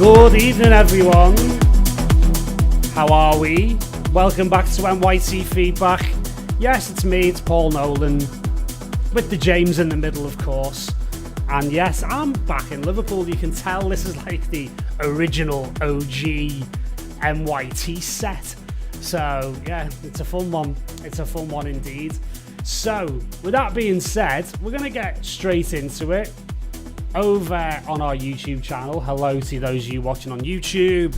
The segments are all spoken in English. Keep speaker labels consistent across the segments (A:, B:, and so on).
A: Good evening, everyone. How are we? Welcome back to MYT Feedback. Yes, it's me, it's Paul Nolan, with the James in the middle, of course. And yes, I'm back in Liverpool. You can tell this is like the original OG MYT set. So yeah, it's a fun one. It's a fun one indeed. So with that being said, we're going to get straight into it. Over on our YouTube channel, hello to those of you watching on YouTube.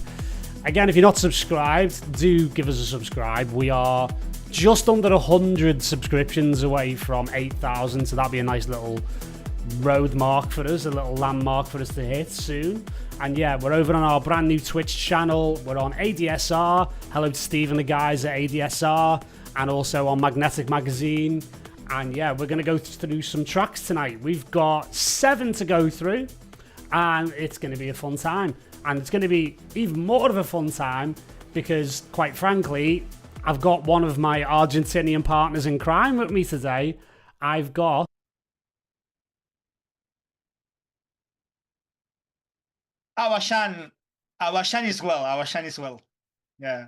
A: Again, if you're not subscribed, do give us a subscribe. We are just under 100 subscriptions away from 8,000, so that'll be a nice little road mark for us, a little landmark for us to hit soon. And yeah, we're over on our brand new Twitch channel. We're on ADSR. Hello to Steve and the guys at ADSR, and also on Magnetic Magazine. And yeah, we're going to go through some tracks tonight. We've got 7 to go through, and it's going to be a fun time. And it's going to be even more of a fun time because, quite frankly, I've got one of my Argentinian partners in crime with me today. I've got...
B: Abayan is well. Abayan is well. Yeah.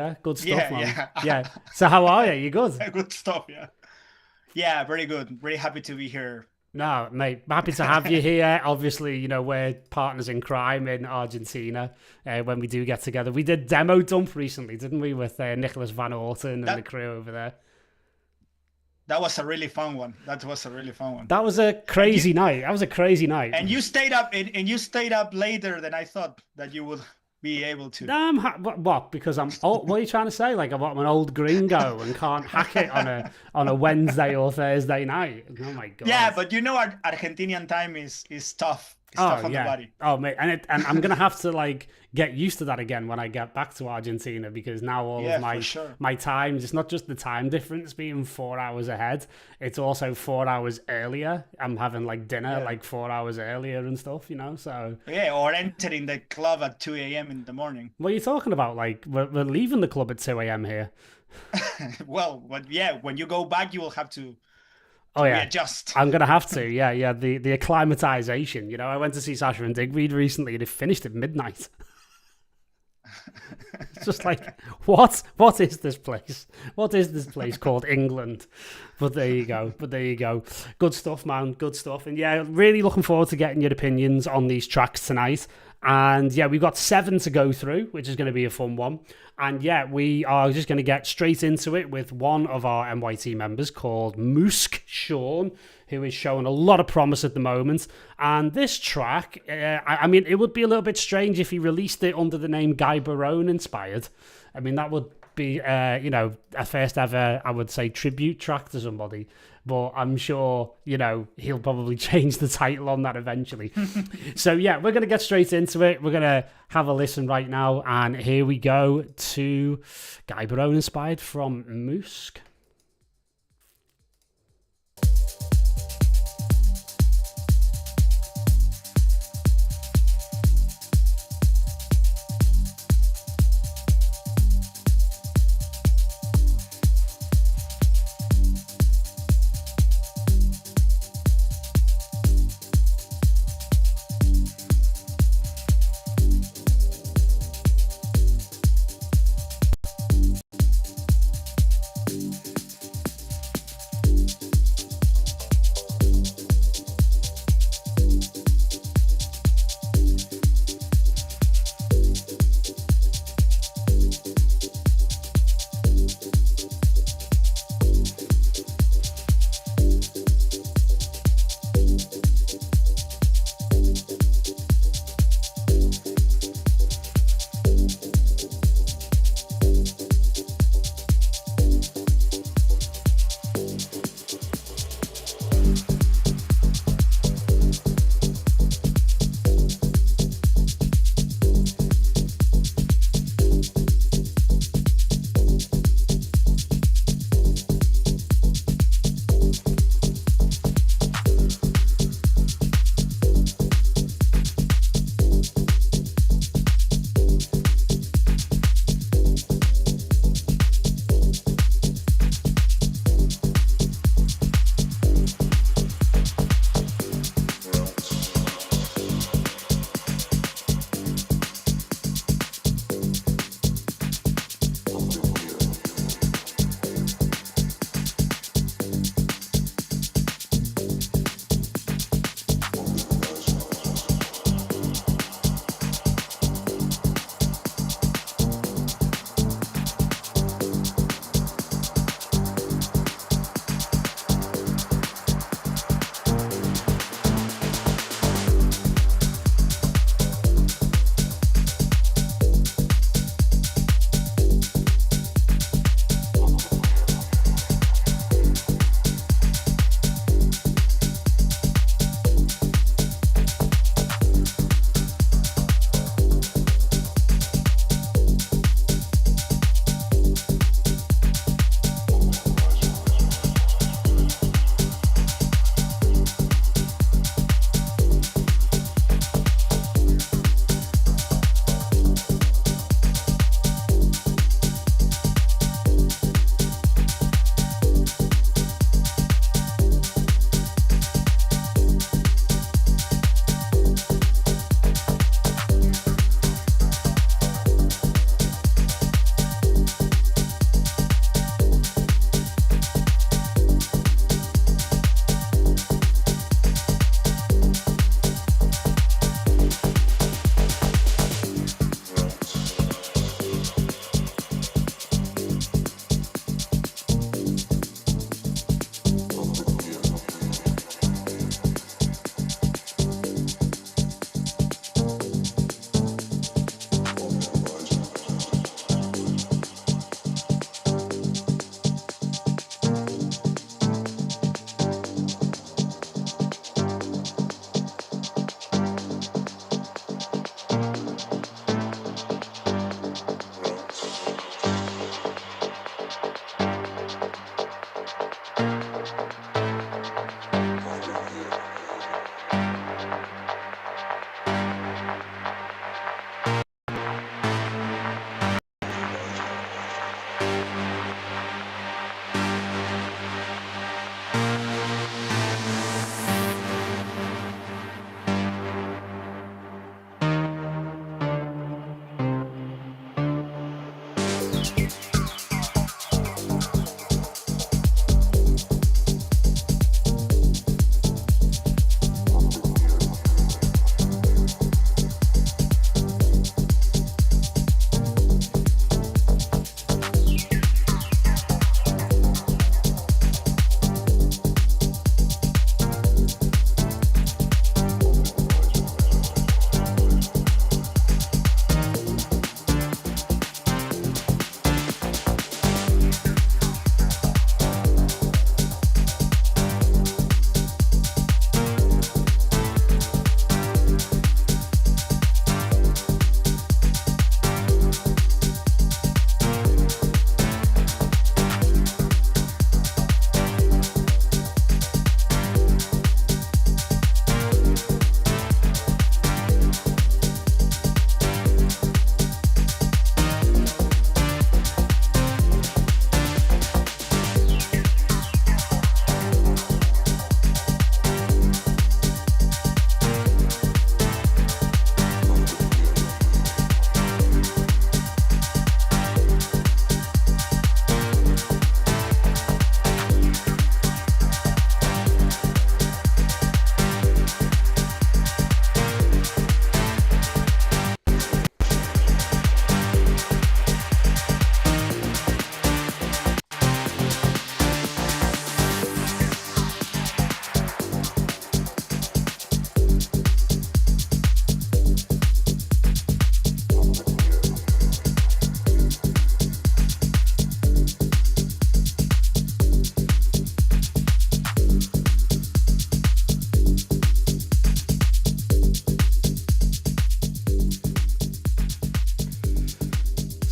A: Yeah, good stuff, man.
B: Yeah.
A: Yeah. So how are you? You good?
B: Good stuff, yeah. Yeah, very good. Very happy to be here.
A: No, mate, happy to have you here. Obviously, you know, we're partners in crime in Argentina when we do get together. We did Demo Dump recently, didn't we, with Nicholas Van Orten and the crew over there.
B: That was a really fun one. That was a really fun one.
A: That was a crazy night. That was a crazy night.
B: And you stayed up, and you stayed up later than I thought that you would be able to.
A: What? Because I'm old. What are you trying to say? Like I'm an old gringo and can't hack it on a Wednesday or Thursday night? Oh my god.
B: Yeah, but you know, our Argentinian time is tough. It's tough on the body.
A: Oh mate, and I'm gonna have to like get used to that again when I get back to Argentina, because now all of my times, it's not just the time difference being 4 hours ahead, it's also 4 hours earlier. I'm having like dinner like 4 hours earlier and stuff, you know. So
B: yeah, or entering the club at 2 a.m. in the morning.
A: What are you talking about? Like we're leaving the club at 2 a.m. here.
B: Well, but yeah, when you go back, you will have to. Readjust.
A: I'm gonna have to. Yeah. The acclimatization. You know, I went to see Sasha and Digweed recently, and it finished at midnight. It's just like, what is this place? What is this place called England? But there you go. Good stuff, man. Good stuff. And yeah, really looking forward to getting your opinions on these tracks tonight. And yeah, we've got 7 to go through, which is going to be a fun one. And yeah, we are just going to get straight into it with one of our MYT members called Musk Sean, who is showing a lot of promise at the moment. And this track, I mean, it would be a little bit strange if he released it under the name Guy Barone Inspired. I mean, that would be, you know, a first ever, I would say, tribute track to somebody. But I'm sure, you know, he'll probably change the title on that eventually. So yeah, we're going to get straight into it. We're going to have a listen right now. And here we go to Guy Barone Inspired from Musk.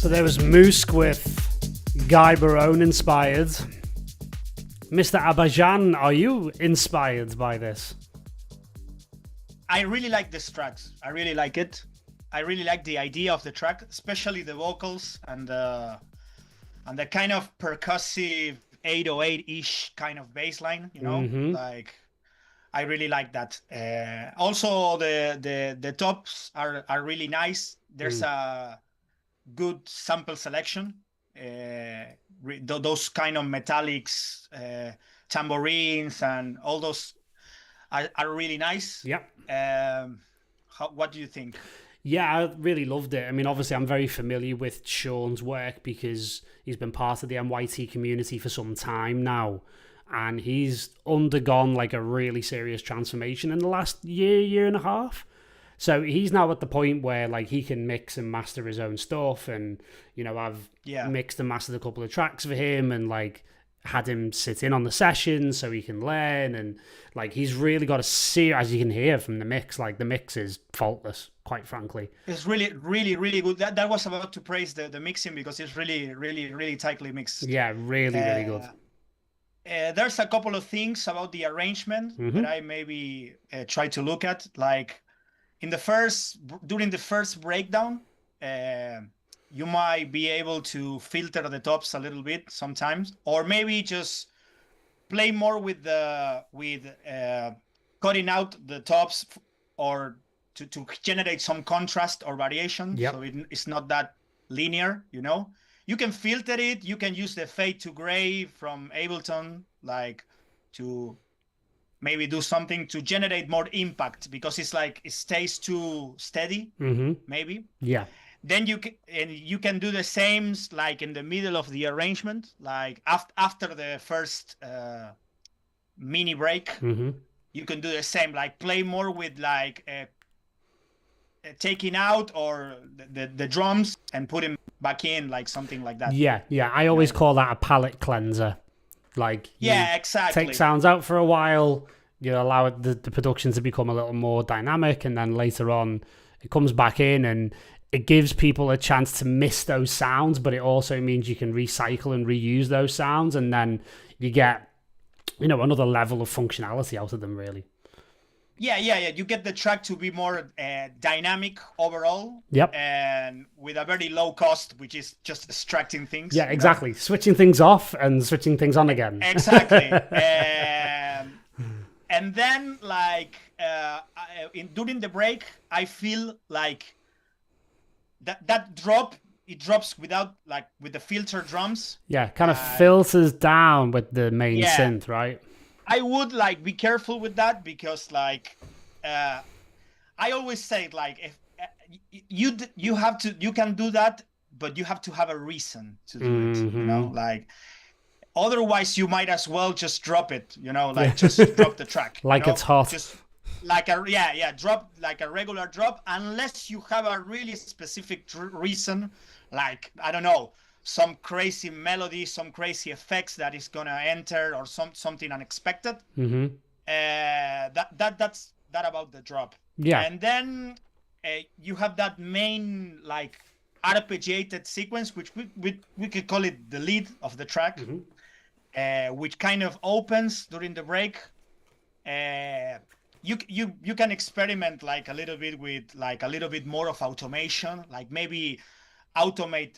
A: So there was Musk with Guy Barone inspired. Mr. Abayan, are you inspired by this?
B: I really like this track. I really like it. I really like the idea of the track, especially the vocals and the kind of percussive 808-ish kind of bass line, you know? Like, I really like that. Also, the tops are really nice. There's a good sample selection. Those kind of metallics, tambourines, and all those are really nice.
A: Yeah.
B: What do you think?
A: Yeah, I really loved it. I mean, obviously, I'm very familiar with Sean's work because he's been part of the MYT community for some time now. And he's undergone like a really serious transformation in the last year and a half. So he's now at the point where like he can mix and master his own stuff. And, you know, I've mixed and mastered a couple of tracks for him and like had him sit in on the session so he can learn. And like he's really got a serious, as you can hear from the mix, like the mix is faultless, quite frankly.
B: It's really, really, really good. That was about to praise the mixing because it's really, really, really tightly mixed.
A: Yeah, really, really good.
B: There's a couple of things about the arrangement that I maybe try to look at. Like during the first breakdown, you might be able to filter the tops a little bit sometimes, or maybe just play more with cutting out the tops or to generate some contrast or variation.
A: Yep.
B: So it's not that linear, you know. You can filter it. You can use the fade to gray from Ableton, like to maybe do something to generate more impact because it's like it stays too steady, maybe.
A: Yeah.
B: Then you can do the same like in the middle of the arrangement, like after the first mini break. You can do the same, like play more with like taking out or the drums and put them back in, like something like that.
A: Yeah. I always call that a palette cleanser. Like
B: exactly.
A: Take sounds out for a while, you allow the production to become a little more dynamic, and then later on it comes back in and it gives people a chance to miss those sounds, but it also means you can recycle and reuse those sounds, and then you get, you know, another level of functionality out of them, really.
B: Yeah. You get the track to be more dynamic overall.
A: Yep.
B: And with a very low cost, which is just extracting things.
A: Yeah, exactly. Switching things off and switching things on again.
B: Exactly. And then, like, during the break, I feel like that drop it drops without like with the filter drums.
A: Yeah, kind of filters down with the main synth, right?
B: I would like be careful with that because like I always say like if you have to, you can do that, but you have to have a reason to do it, you know, like otherwise you might as well just drop it, you know, like just drop the track
A: like, you know? It's hot,
B: just like a drop like a regular drop, unless you have a really specific reason, like I don't know, some crazy melody, some crazy effects that is gonna enter, or something unexpected. That's that about the drop. And then you have that main like arpeggiated sequence, which we could call it the lead of the track, which kind of opens during the break. You can experiment like a little bit with like a little bit more of automation, like maybe automate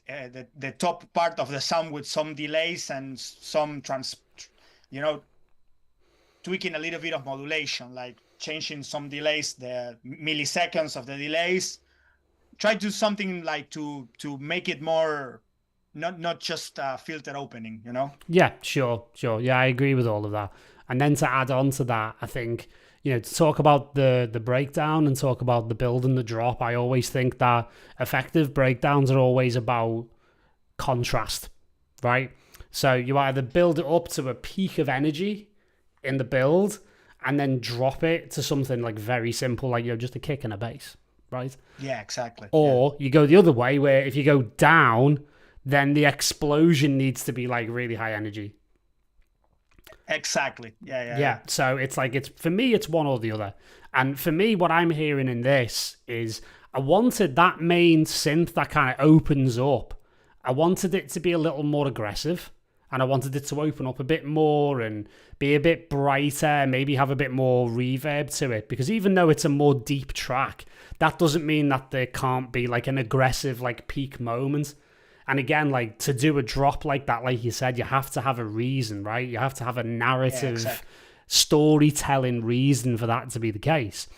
B: the top part of the sound with some delays and some tweaking a little bit of modulation, like changing some delays, the milliseconds of the delays. Try to do something like to make it more not just filter opening, you know?
A: Yeah, sure. Yeah, I agree with all of that. And then to add on to that, I think, you know, to talk about the breakdown and talk about the build and the drop, I always think that effective breakdowns are always about contrast, right? So you either build it up to a peak of energy in the build and then drop it to something like very simple, like, you know, just a kick and a bass, right?
B: Yeah, exactly.
A: Or you go the other way, where if you go down, then the explosion needs to be like really high energy.
B: Exactly. Yeah.
A: So it's like, for me, it's one or the other. And for me, what I'm hearing in this is I wanted that main synth that kind of opens up. I wanted it to be a little more aggressive, and I wanted it to open up a bit more and be a bit brighter, maybe have a bit more reverb to it. Because even though it's a more deep track, that doesn't mean that there can't be like an aggressive like peak moment. And again, like to do a drop like that, like you said, you have to have a reason, right? You have to have a narrative, storytelling reason for that to be the case.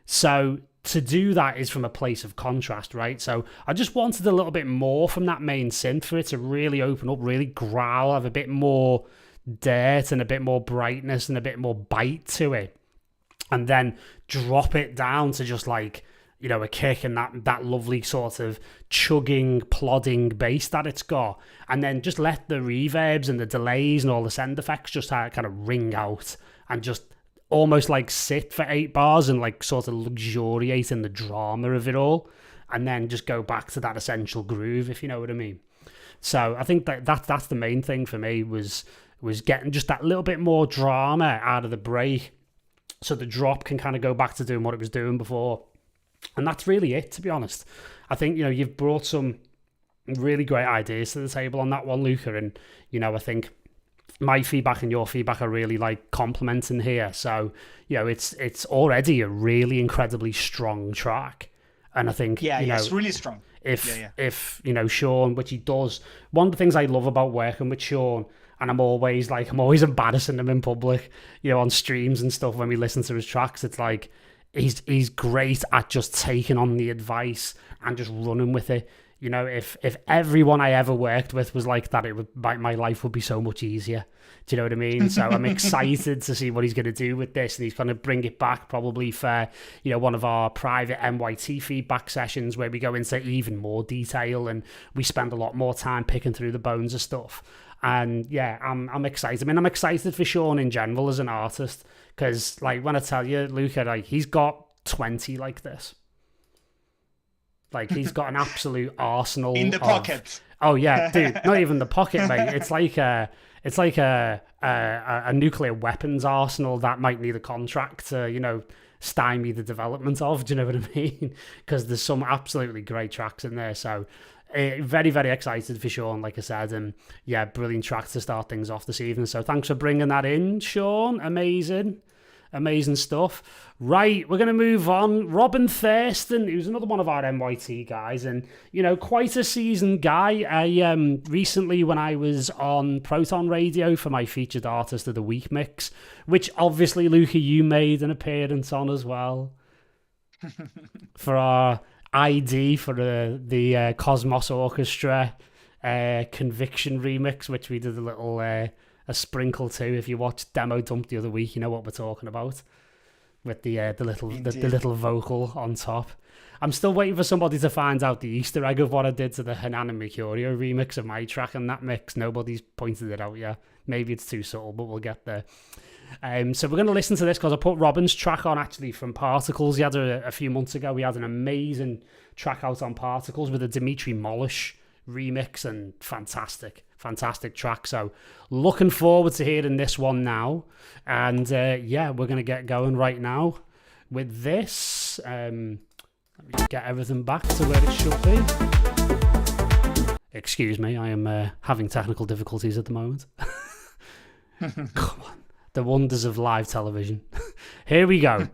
A: So to do that is from a place of contrast, right? So I just wanted a little bit more from that main synth for it to really open up, really growl, have a bit more dirt and a bit more brightness and a bit more bite to it. And then drop it down to just like, you know, a kick and that lovely sort of chugging, plodding bass that it's got. And then just let the reverbs and the delays and all the sound effects just kind of ring out and just almost like sit for 8 bars and like sort of luxuriate in the drama of it all. And then just go back to that essential groove, if you know what I mean. So I think that's the main thing for me was getting just that little bit more drama out of the break, so the drop can kind of go back to doing what it was doing before. And that's really it, to be honest. I think, you know, you've brought some really great ideas to the table on that one, Luca. And, you know, I think my feedback and your feedback are really like complementing here. So, you know, it's already a really incredibly strong track. And I think, you know,
B: it's really strong.
A: If, you know, Sean, which he does, one of the things I love about working with Sean, and I'm always embarrassing him in public, you know, on streams and stuff when we listen to his tracks, it's like, he's great at just taking on the advice and just running with it. You know, if everyone I ever worked with was like that, my life would be so much easier. Do you know what I mean? So I'm excited to see what he's going to do with this, and he's going to bring it back probably for, you know, one of our private MYT feedback sessions where we go into even more detail and we spend a lot more time picking through the bones of stuff. And yeah, I'm excited. I mean, I'm excited for Sean in general as an artist, because like when I tell you, Luca, like he's got 20 like this. Like he's got an absolute arsenal
B: in the pocket.
A: Oh yeah, dude, not even the pocket, mate. It's like a nuclear weapons arsenal that might need a contract to, you know, stymie the development of. Do you know what I mean? Because there's some absolutely great tracks in there. So very, very excited for Sean, like I said, and yeah, brilliant track to start things off this evening. So thanks for bringing that in, Sean. Amazing stuff. Right, we're going to move on. Robin Thurston, who's another one of our MYT guys, and, you know, quite a seasoned guy. I recently, when I was on Proton Radio for my Featured Artist of the Week mix, which obviously, Luca, you made an appearance on as well, for our ID for the Cosmos Orchestra Conviction remix, which we did a little a sprinkle to. If you watched Demo Dump the other week, you know what we're talking about, with the little vocal on top. I'm still waiting for somebody to find out the Easter egg of what I did to the Hanan and Mercurio remix of my track in that mix. Nobody's pointed it out yet. Maybe it's too subtle, but we'll get there. So we're going to listen to this because I put Robin's track on actually from Particles. He had a few months ago. He had an amazing track out on Particles with a Dimitri Molish remix, and fantastic track. So looking forward to hearing this one now. And yeah, we're going to get going right now with this. Let me just get everything back to where it should be. Excuse me, I am having technical difficulties at the moment. Come on. The wonders of live television. Here we go.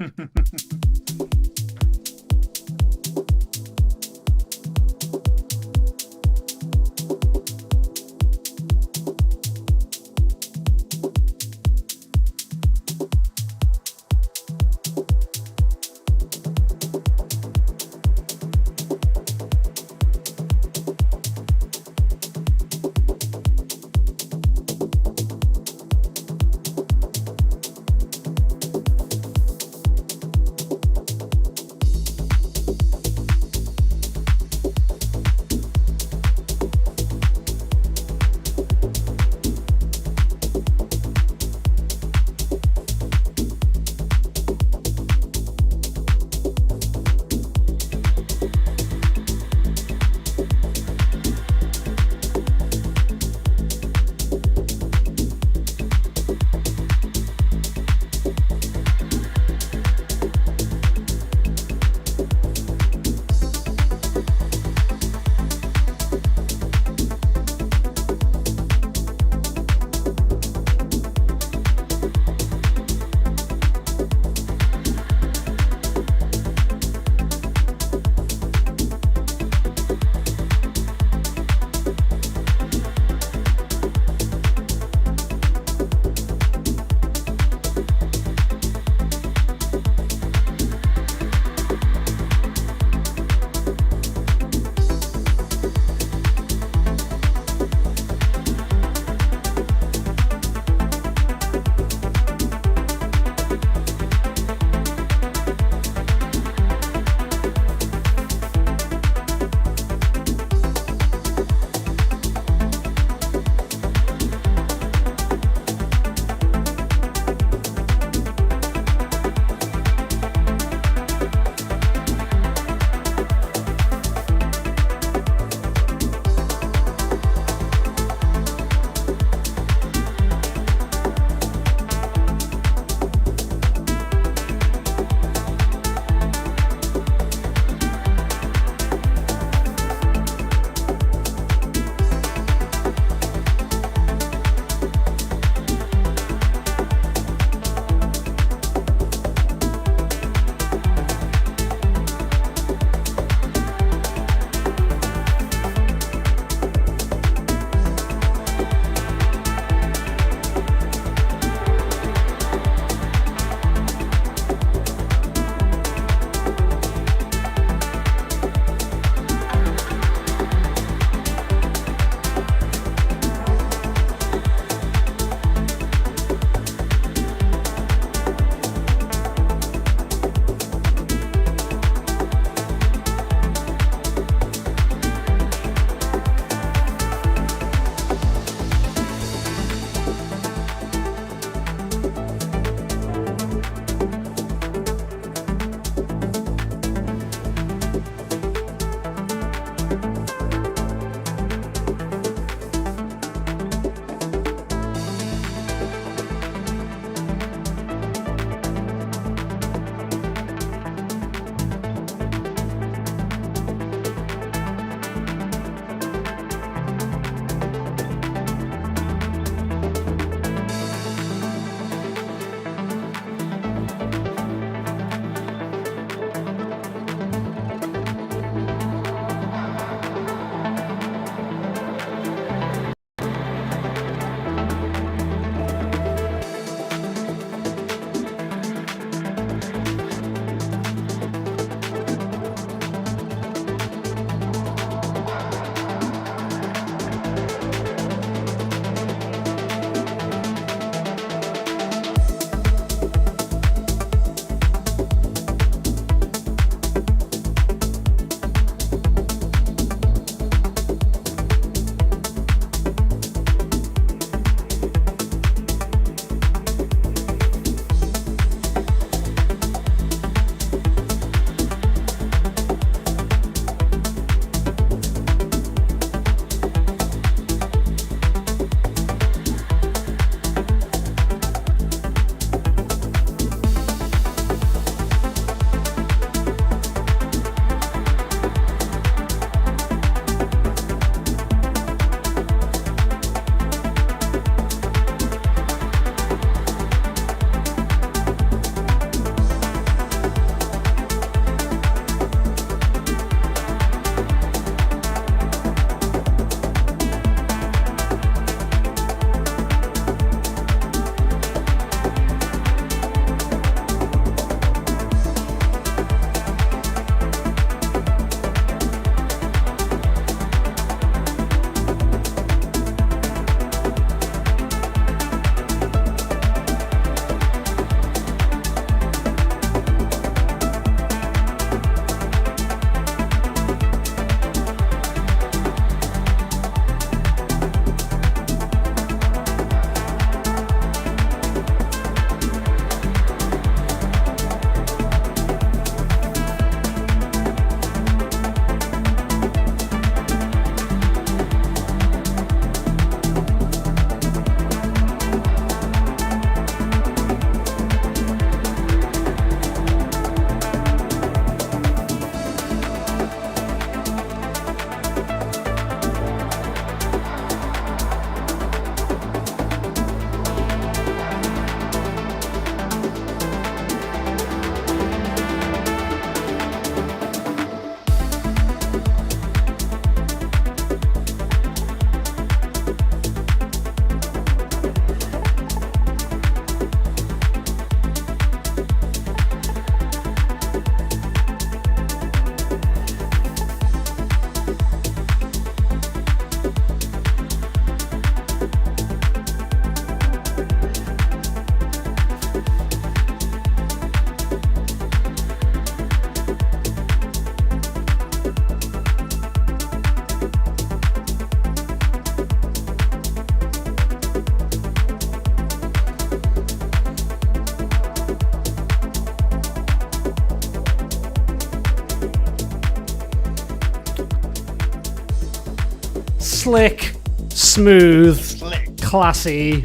A: Slick, smooth,
B: Slick.
A: classy.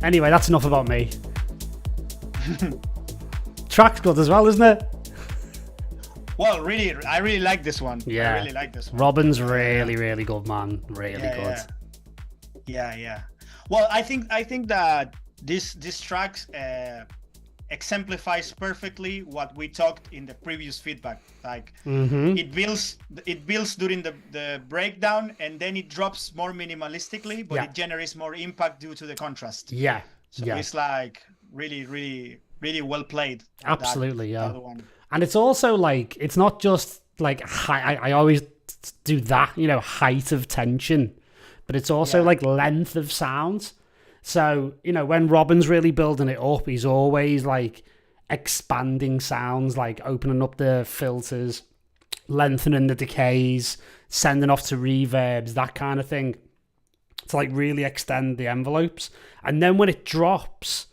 A: Anyway, that's enough about me. Track's good as well, isn't it?
B: Well, really, I really like this one.
A: Yeah.
B: I really like this one.
A: Robin's really, really good, man. Really good.
B: Yeah. Well, I think that this track exemplifies perfectly what we talked in the previous feedback. Like it builds during the breakdown, and then it drops more minimalistically, but it generates more impact due to the contrast.
A: Yeah.
B: So it's like really, really, really well played.
A: Absolutely,
B: that one.
A: And it's also like, it's not just like high, I always do that, you know, height of tension, but it's also like length of sound. So, you know, when Robin's really building it up, he's always like expanding sounds, like opening up the filters, lengthening the decays, sending off to reverbs, that kind of thing, to like really extend the envelopes. And then when it drops,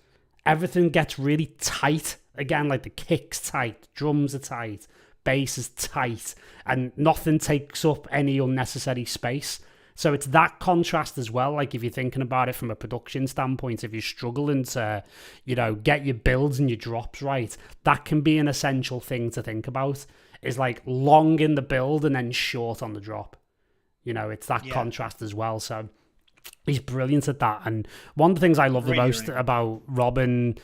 A: everything gets really tight again, like the kick's tight, drums are tight, bass is tight, and nothing takes up any unnecessary space. So it's that contrast as well. Like if you're thinking about it from a production standpoint, if you're struggling to, you know, get your builds and your drops right, that can be an essential thing to think about, is like long in the build and then short on the drop. You know, it's that contrast as well. So he's brilliant at that. And one of the things I love the most about Robin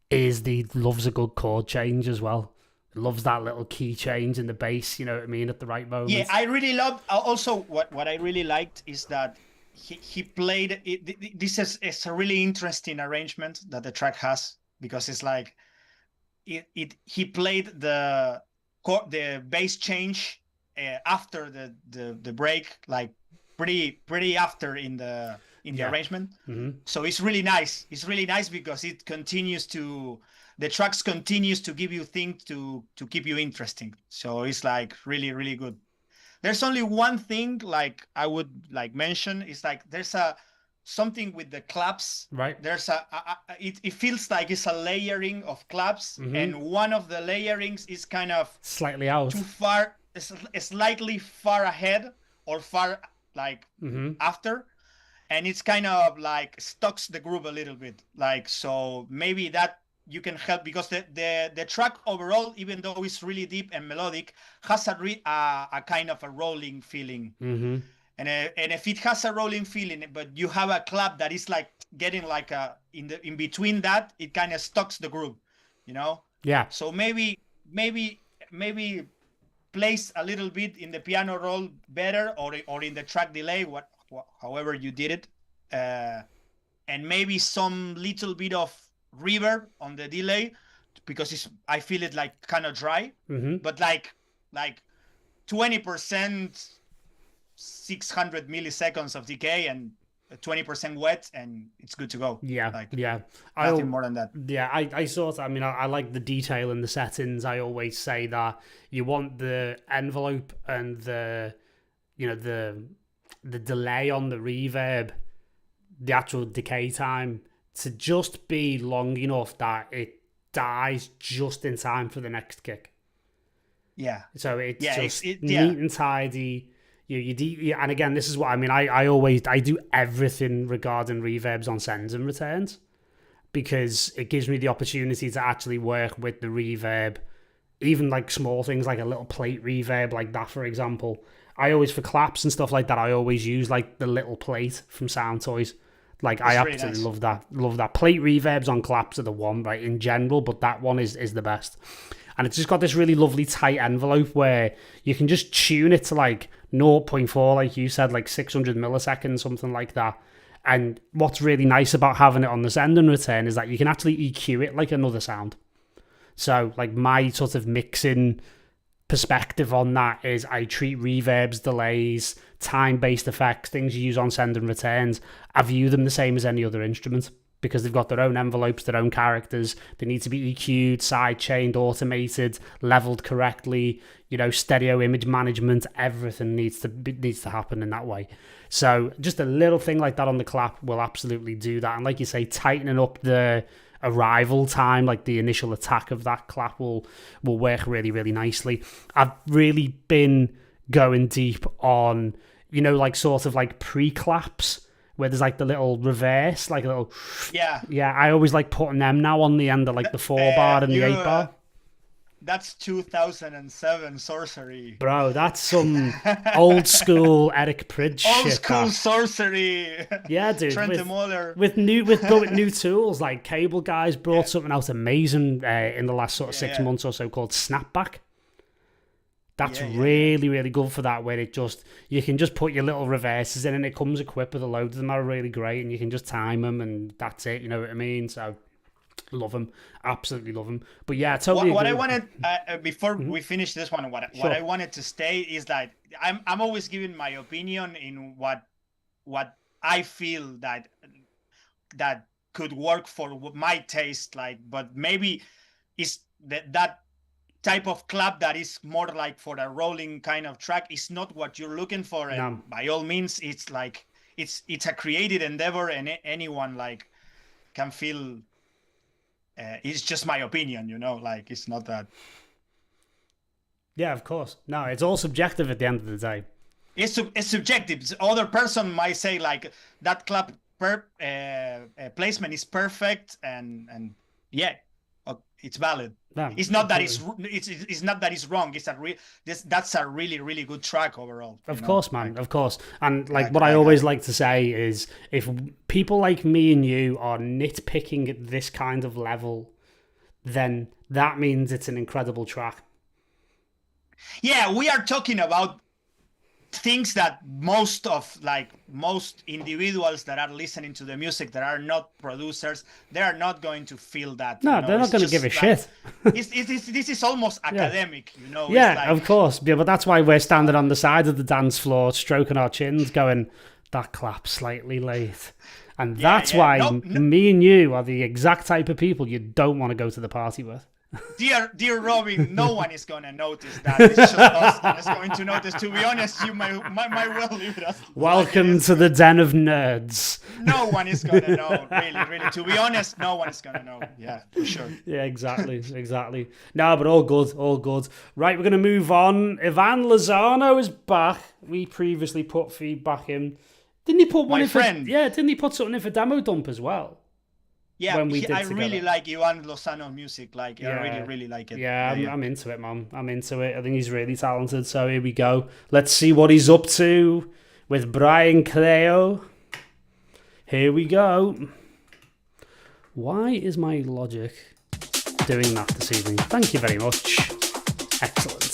A: is he loves a good chord change as well. Loves that little key change in the bass, you know what I mean, at the right moment.
B: Yeah, I really loved. Also, what I really liked is that he played it. This is a really interesting arrangement that the track has, because it's like he played the bass change after the break, like pretty after in the arrangement. So it's really nice. It's really nice because it continues to. The tracks continues to give you things to keep you interesting. So it's like really, really good. There's only one thing like I would like mention is like there's something with the claps.
A: Right.
B: There's it feels like it's a layering of claps, and one of the layerings is kind of
A: slightly out,
B: too far, slightly far ahead or far like after. And it's kind of like stocks the groove a little bit. Like, so maybe that you can help, because the track overall, even though it's really deep and melodic, has a kind of a rolling feeling. And if it has a rolling feeling, but you have a clap that is like getting like in between that, it kind of stocks the groove, you know?
A: Yeah.
B: So maybe place a little bit in the piano roll better, or in the track delay, however you did it, and maybe some little bit of reverb on the delay, because I feel it like kind of dry, but like 20%, 600 milliseconds of decay and 20% wet, and it's good to go. Nothing more than that.
A: I like the detail in the settings. I always say that you want the envelope and the delay on the reverb, the actual decay time, to just be long enough that it dies just in time for the next kick.
B: Yeah.
A: So it's neat and tidy. And again, this is what I mean. I do everything regarding reverbs on sends and returns, because it gives me the opportunity to actually work with the reverb, even like small things like a little plate reverb like that, for example. I always, for claps and stuff like that, I always use like the little plate from Sound Toys. Like, I absolutely love that. Love that. Plate reverbs on claps are the one, right, in general, but that one is the best. And it's just got this really lovely tight envelope where you can just tune it to like 0.4, like you said, like 600 milliseconds, something like that. And what's really nice about having it on the send and return is that you can actually EQ it like another sound. So, like, my sort of mixing perspective on that is I treat reverbs, delays, time-based effects, things you use on send and returns, I view them the same as any other instrument, because they've got their own envelopes, their own characters. They need to be EQ'd, side-chained, automated, leveled correctly, stereo image management, everything needs to happen in that way. So just a little thing like that on the clap will absolutely do that. And like you say, tightening up the arrival time, like the initial attack of that clap, will work really, really nicely. I've really been going deep on you know, like sort of like pre-claps where there's like the little reverse, like a little.
B: Yeah.
A: Yeah, I always like putting them now on the end of like the 4-bar and the 8-bar.
B: That's 2007 sorcery.
A: Bro, that's some old school Eric Prydz shit.
B: Old school sorcery.
A: Yeah, dude.
B: Trent
A: with new tools, like Cable Guys brought something out amazing in the last sort of 6 months or so called Snapback. That's really, really good for that, where you can just put your little reverses in and it comes equipped with a load of them that are really great and you can just time them and that's it, you know what I mean? So, love them. Absolutely love them. But yeah, totally
B: What I
A: agree.
B: wanted, before we finish this one, what I wanted to state is that I'm always giving my opinion in what I feel that could work for my taste, like, but maybe is that type of clap that is more like for a rolling kind of track is not what you're looking for. And by all means, it's like it's a creative endeavor, and anyone like can feel. It's just my opinion, you know. Like it's not that.
A: Yeah, of course. No, it's all subjective at the end of the day.
B: It's subjective. The other person might say like that clap placement is perfect, and yeah, it's valid. No, it's not that it's not that it's wrong. That's a really, really good track overall.
A: Of course, man. Of course. And like what I always like to say is, if people like me and you are nitpicking at this kind of level, then that means it's an incredible track.
B: Yeah, we are talking about things that most individuals that are listening to the music that are not producers, they are not going to feel that.
A: No, they're not going to give a shit.
B: This is almost academic, you know.
A: Yeah, like, of course. Yeah, but that's why we're standing on the side of the dance floor, stroking our chins, going, that clap's slightly late. And that's why me and you are the exact type of people you don't want to go to the party with.
B: Dear Robin, no one is going to notice that. It's just us that is going to notice. To be honest, you might well leave us.
A: Welcome to the den of nerds.
B: No one is going to know, really. To be honest, no one is going to know. Yeah, for sure.
A: Yeah, exactly. No, but all good. Right, we're going to move on. Ivan Lozano is back. We previously put feedback in. Didn't he put one in friend? Didn't he put something in for Demo Dump as well?
B: Yeah, I really like Ivan Lozano's music. Like, I really, really like it.
A: Yeah, I'm into it, man. I'm into it. I think he's really talented. So here we go. Let's see what he's up to with Brian Cleo. Here we go. Why is my Logic doing that this evening? Thank you very much. Excellent.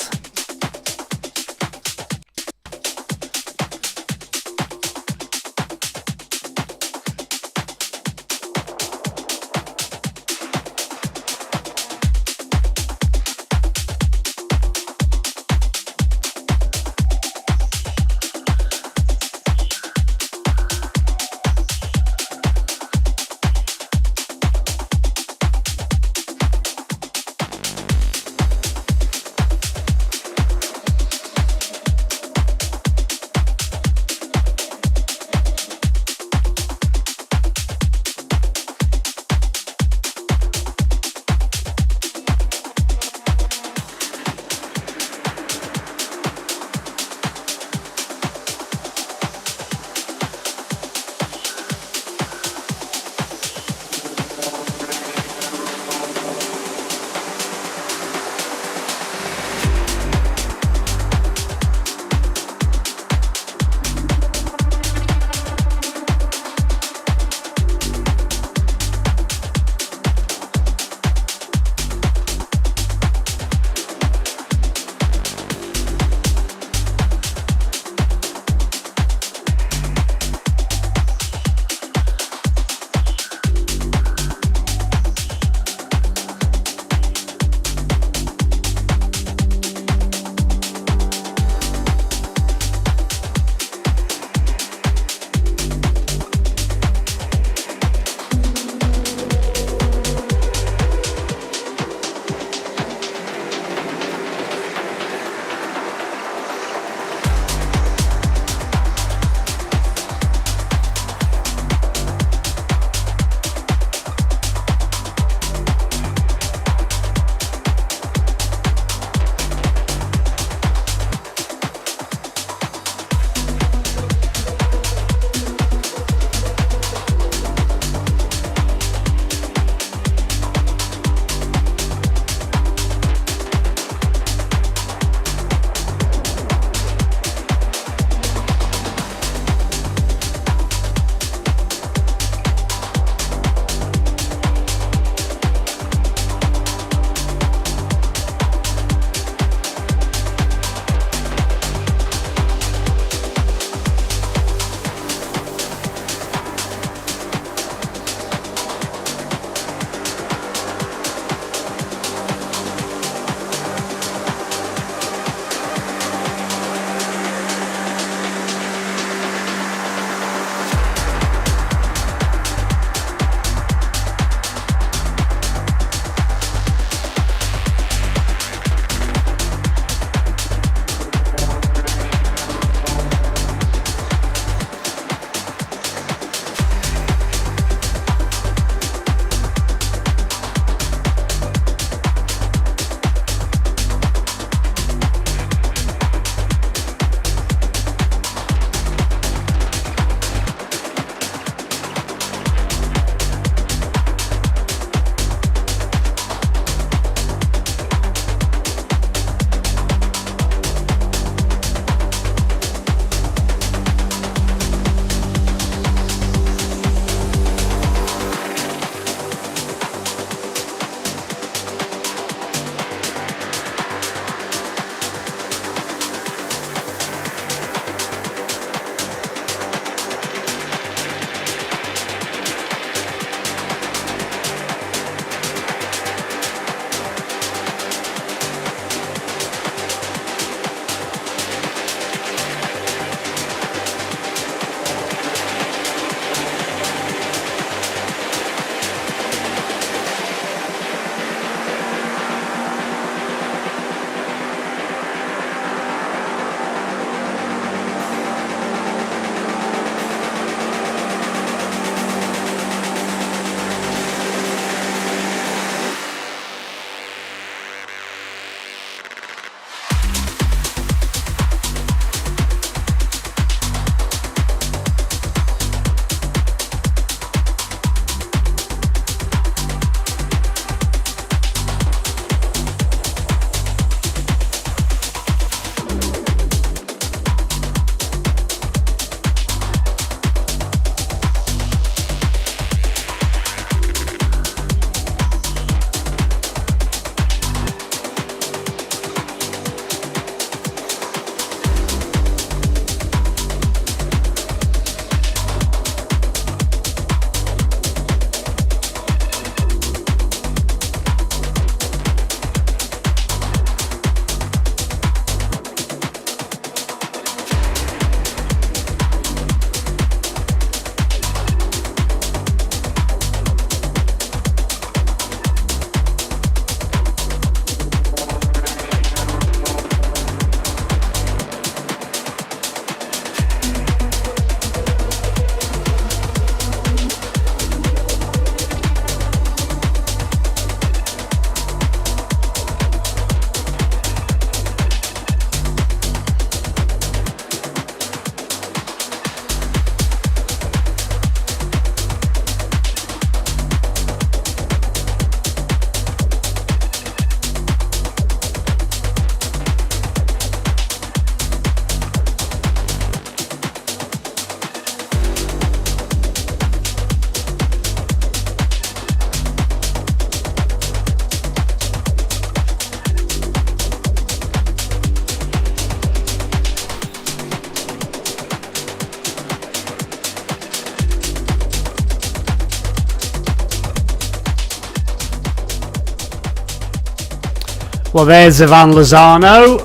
A: Well, there's Ivan Lozano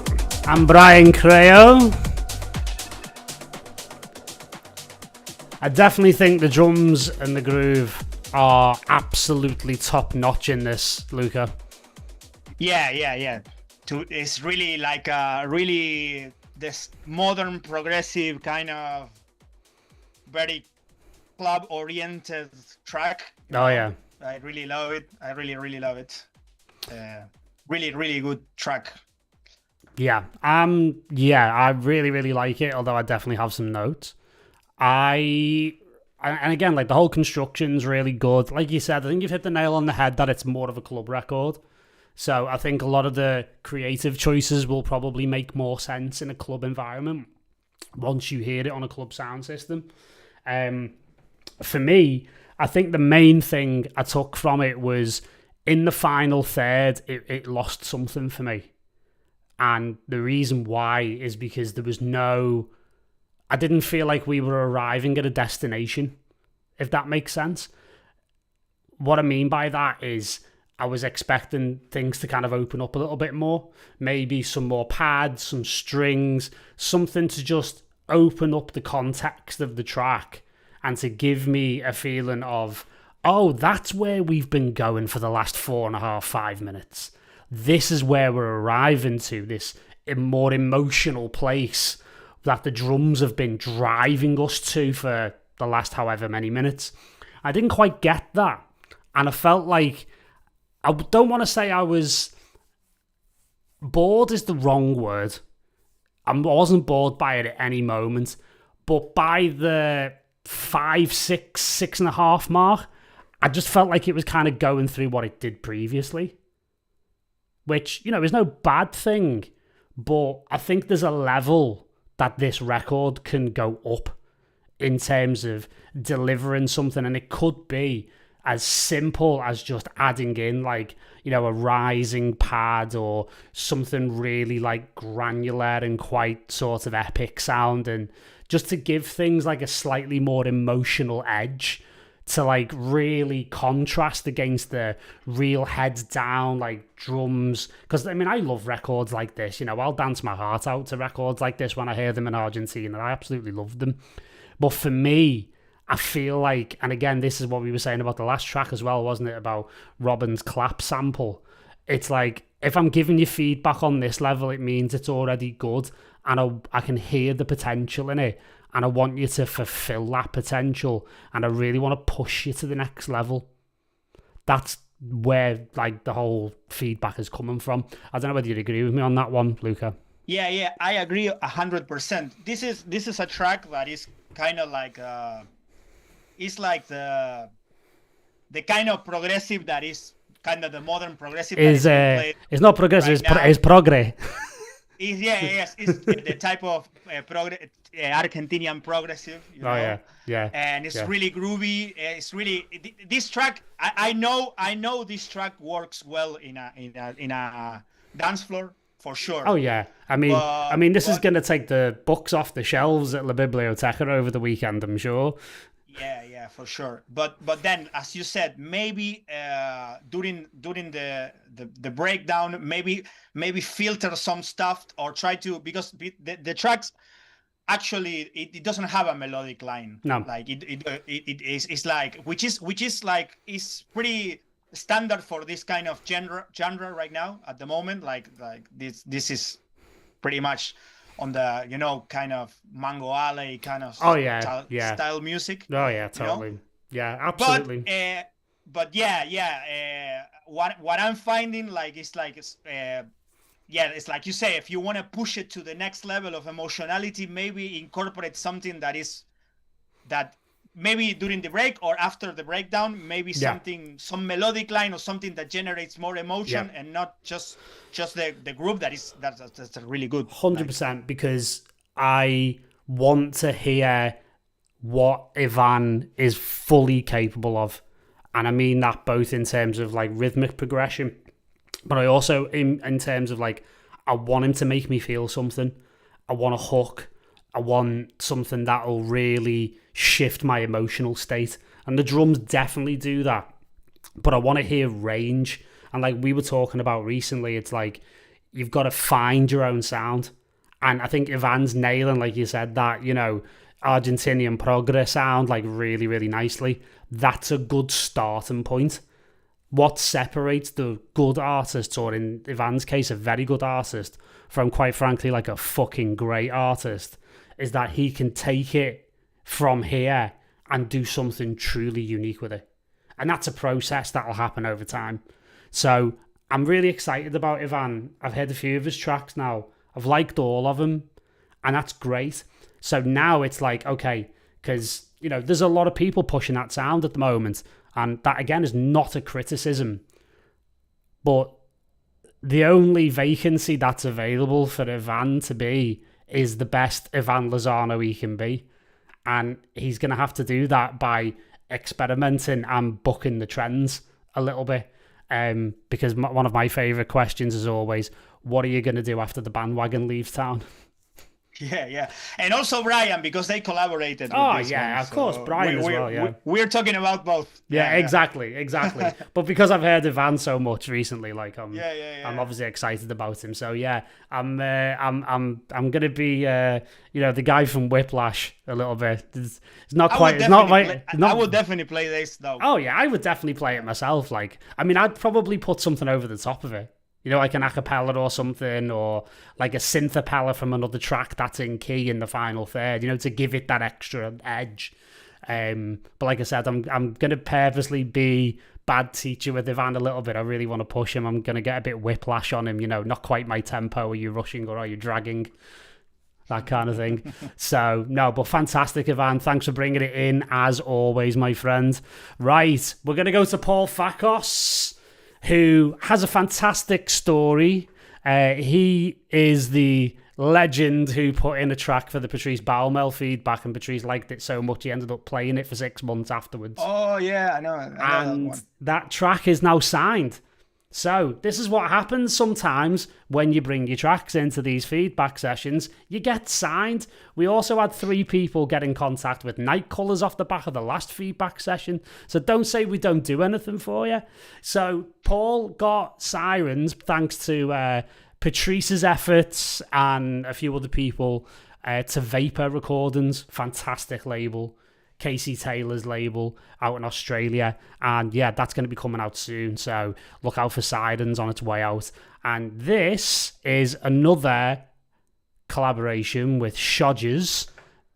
A: and Brian Creo. I definitely think the drums and the groove are absolutely top notch in this, Luca.
B: Yeah. It's really like really this modern progressive kind of very club oriented track.
A: Yeah.
B: I really love it. I really love it. Really good track.
A: Yeah. I really like it, although I definitely have some notes. And again, like the whole construction's really good. Like you said, I think you've hit the nail on the head that it's more of a club record. So I think a lot of the creative choices will probably make more sense in a club environment once you hear it on a club sound system. For me, I think the main thing I took from it was in the final third, it lost something for me. And the reason why is because there was I didn't feel like we were arriving at a destination, if that makes sense. What I mean by that is I was expecting things to kind of open up a little bit more. Maybe some more pads, some strings, something to just open up the context of the track and to give me a feeling of, oh, that's where we've been going for the last 4.5, 5 minutes. This is where we're arriving to, this more emotional place that the drums have been driving us to for the last however many minutes. I didn't quite get that. And I felt like, I don't want to say I was bored is the wrong word. I wasn't bored by it at any moment. But by the 5, 6, 6.5 mark, I just felt like it was kind of going through what it did previously. Which, is no bad thing. But I think there's a level that this record can go up in terms of delivering something. And it could be as simple as just adding in a rising pad or something really like granular and quite sort of epic sound, and just to give things like a slightly more emotional edge to really contrast against the real heads down drums. Because I love records like this. I'll dance my heart out to records like this when I hear them in Argentina. I absolutely love them. But for me, I feel like, and again, this is what we were saying about the last track as well, wasn't it? About Robin's clap sample. It's like, if I'm giving you feedback on this level, it means it's already good. And I can hear the potential in it. And I want you to fulfill that potential. And I really want to push you to the next level. That's where the whole feedback is coming from. I don't know whether you'd agree with me on that one, Luca.
B: Yeah, I agree 100%. This is a track that is kind of it's like the kind of progressive that is kind of the modern progressive.
A: It's not progressive. Right, it's progress.
B: It's the type of Argentinian progressive.
A: Yeah.
B: And it's really groovy. It's really this track. I know this track works well in a dance floor for sure.
A: Oh yeah. This is going to take the books off the shelves at La Biblioteca over the weekend, I'm sure.
B: Yeah, for sure. But then, as you said, maybe during the breakdown, maybe filter some stuff or try to, because the tracks actually it doesn't have a melodic line.
A: No.
B: It's like which is is pretty standard for this kind of genre right now at the moment. This is pretty much on the kind of Mango Alley kind of style music.
A: Oh yeah, totally. Yeah, absolutely.
B: But what I'm finding it's like you say, if you want to push it to the next level of emotionality, maybe incorporate something that maybe during the break or after the breakdown, maybe some melodic line or something that generates more emotion and not just the groove that's really good.
A: 100%, because I want to hear what Ivan is fully capable of. And I mean that both in terms of rhythmic progression, but I also in terms of I want him to make me feel something. I want a hook. I want something that will really shift my emotional state. And the drums definitely do that. But I want to hear range. And like we were talking about recently, it's like you've got to find your own sound. And I think Ivan's nailing, like you said, that, you know, Argentinian progress sound like really, really nicely. That's a good starting point. What separates the good artists, or in Ivan's case, a very good artist, from quite frankly like a fucking great artist, is that he can take it from here and do something truly unique with it. And that's a process that'll happen over time. So I'm really excited about Ivan. I've heard a few of his tracks now. I've liked all of them, and that's great. So now it's like, okay, because, you know, there's a lot of people pushing that sound at the moment, and that, again, is not a criticism. But the only vacancy that's available for Ivan to be is the best Ivan Lozano he can be. And he's going to have to do that by experimenting and bucking the trends a little bit. Because one of my favourite questions is always, what are you going to do after the bandwagon leaves town?
B: Yeah. And also Brian, because they collaborated with this one,
A: of course, Brian as well, yeah.
B: We're talking about both.
A: Yeah, exactly. But because I've heard Ivan so much recently, like I'm obviously excited about him. So yeah, I'm gonna be the guy from Whiplash a little bit. It's not quite. I
B: would definitely play this though.
A: Oh yeah, I would definitely play it myself. Like, I mean, I'd probably put something over the top of it. You know, like an acapella or something, or like a synthapella from another track that's in key in the final third, you know, to give it that extra edge. But like I said, I'm going to purposely be bad teacher with Ivan a little bit. I really want to push him. I'm going to get a bit whiplash on him, you know, not quite my tempo. Are you rushing or are you dragging? That kind of thing. So, no, but fantastic, Ivan. Thanks for bringing it in, as always, my friend. Right, we're going to go to Paul Fakos, who has a fantastic story. He is the legend who put in a track for the Patrice Baumel feedback, and Patrice liked it so much he ended up playing it for 6 months afterwards.
B: Oh, yeah, I know
A: and that track is now signed. So this is what happens sometimes when you bring your tracks into these feedback sessions. You get signed. We also had 3 people get in contact with Night Colours off the back of the last feedback session. So don't say we don't do anything for you. So Paul got Sirens thanks to Patrice's efforts and a few other people, to Vapor Recordings, fantastic label. Casey Taylor's label out in Australia, and yeah, that's going to be coming out soon, so look out for Sirens on its way out. And this is another collaboration with Shodgers,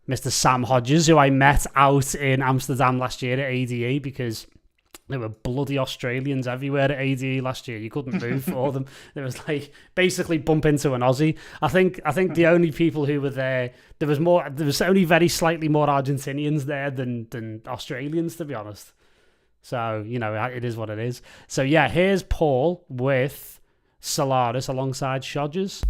A: Mr. Sam Hodges, who I met out in Amsterdam last year at ADE, because there were bloody Australians everywhere at ADE last year. You couldn't move for them. There was like basically bump into an Aussie. I think the only people who were there was only very slightly more Argentinians there than Australians, to be honest. So, you know, it is what it is. So yeah, here's Paul with Solaris alongside Shodgers.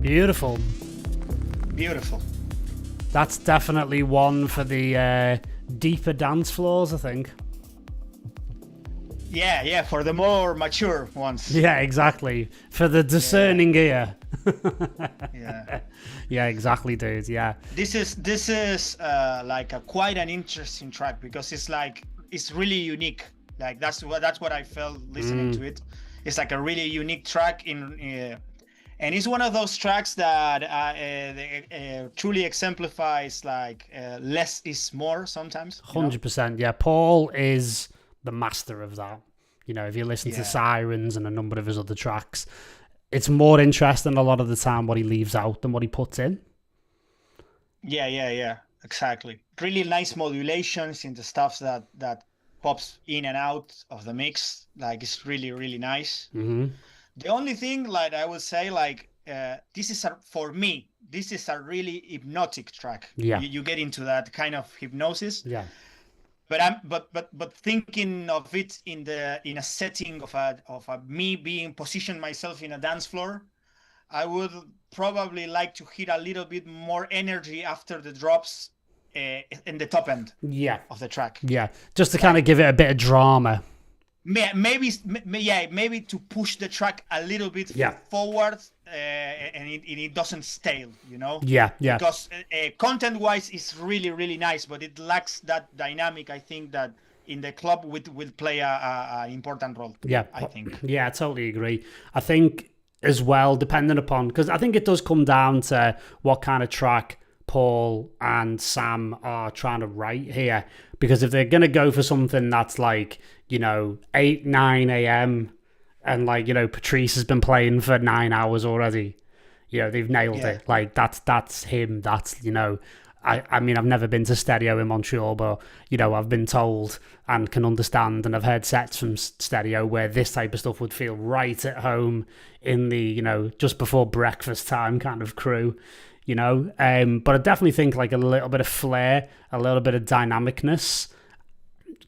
A: Beautiful.
B: Beautiful.
A: That's definitely one for the deeper dance floors, I think.
B: Yeah, for the more mature ones.
A: Yeah, exactly. For the discerning ear.
B: Yeah.
A: Yeah, exactly, dude. Yeah.
B: This is like quite an interesting track because it's really unique. Like that's what I felt listening to it. It's like a really unique track and it's one of those tracks that truly exemplifies like less is more sometimes.
A: 100%. Yeah, Paul is the master of that. You know, if you listen to Sirens and a number of his other tracks, it's more interesting a lot of the time what he leaves out than what he puts in.
B: Yeah, exactly. Really nice modulations in the stuff that pops in and out of the mix. Like it's really, really nice.
A: Mm-hmm.
B: The only thing, like I would say, like for me, this is a really hypnotic track.
A: Yeah,
B: you get into that kind of hypnosis.
A: Yeah.
B: But thinking of it in a setting of a me being positioned myself in a dance floor, I would probably like to hit a little bit more energy after the drops in the top end of the track.
A: Yeah, just to kind of give it a bit of drama.
B: Maybe to push the track a little bit forward and it doesn't stale, you know?
A: Yeah.
B: Because content-wise, it's really, really nice, but it lacks that dynamic, I think, that in the club will play an important role.
A: Yeah,
B: I think.
A: Yeah, I totally agree. I think as well, depending upon, because I think it does come down to what kind of track Paul and Sam are trying to write here. Because if they're going to go for something that's like, 8, 9 a.m. and like, Patrice has been playing for 9 hours already, they've nailed it. Like that's him. That's, I mean, I've never been to Stereo in Montreal, but, I've been told and can understand, and I've heard sets from Stereo where this type of stuff would feel right at home in the, just before breakfast time kind of crew, but I definitely think like a little bit of flair, a little bit of dynamicness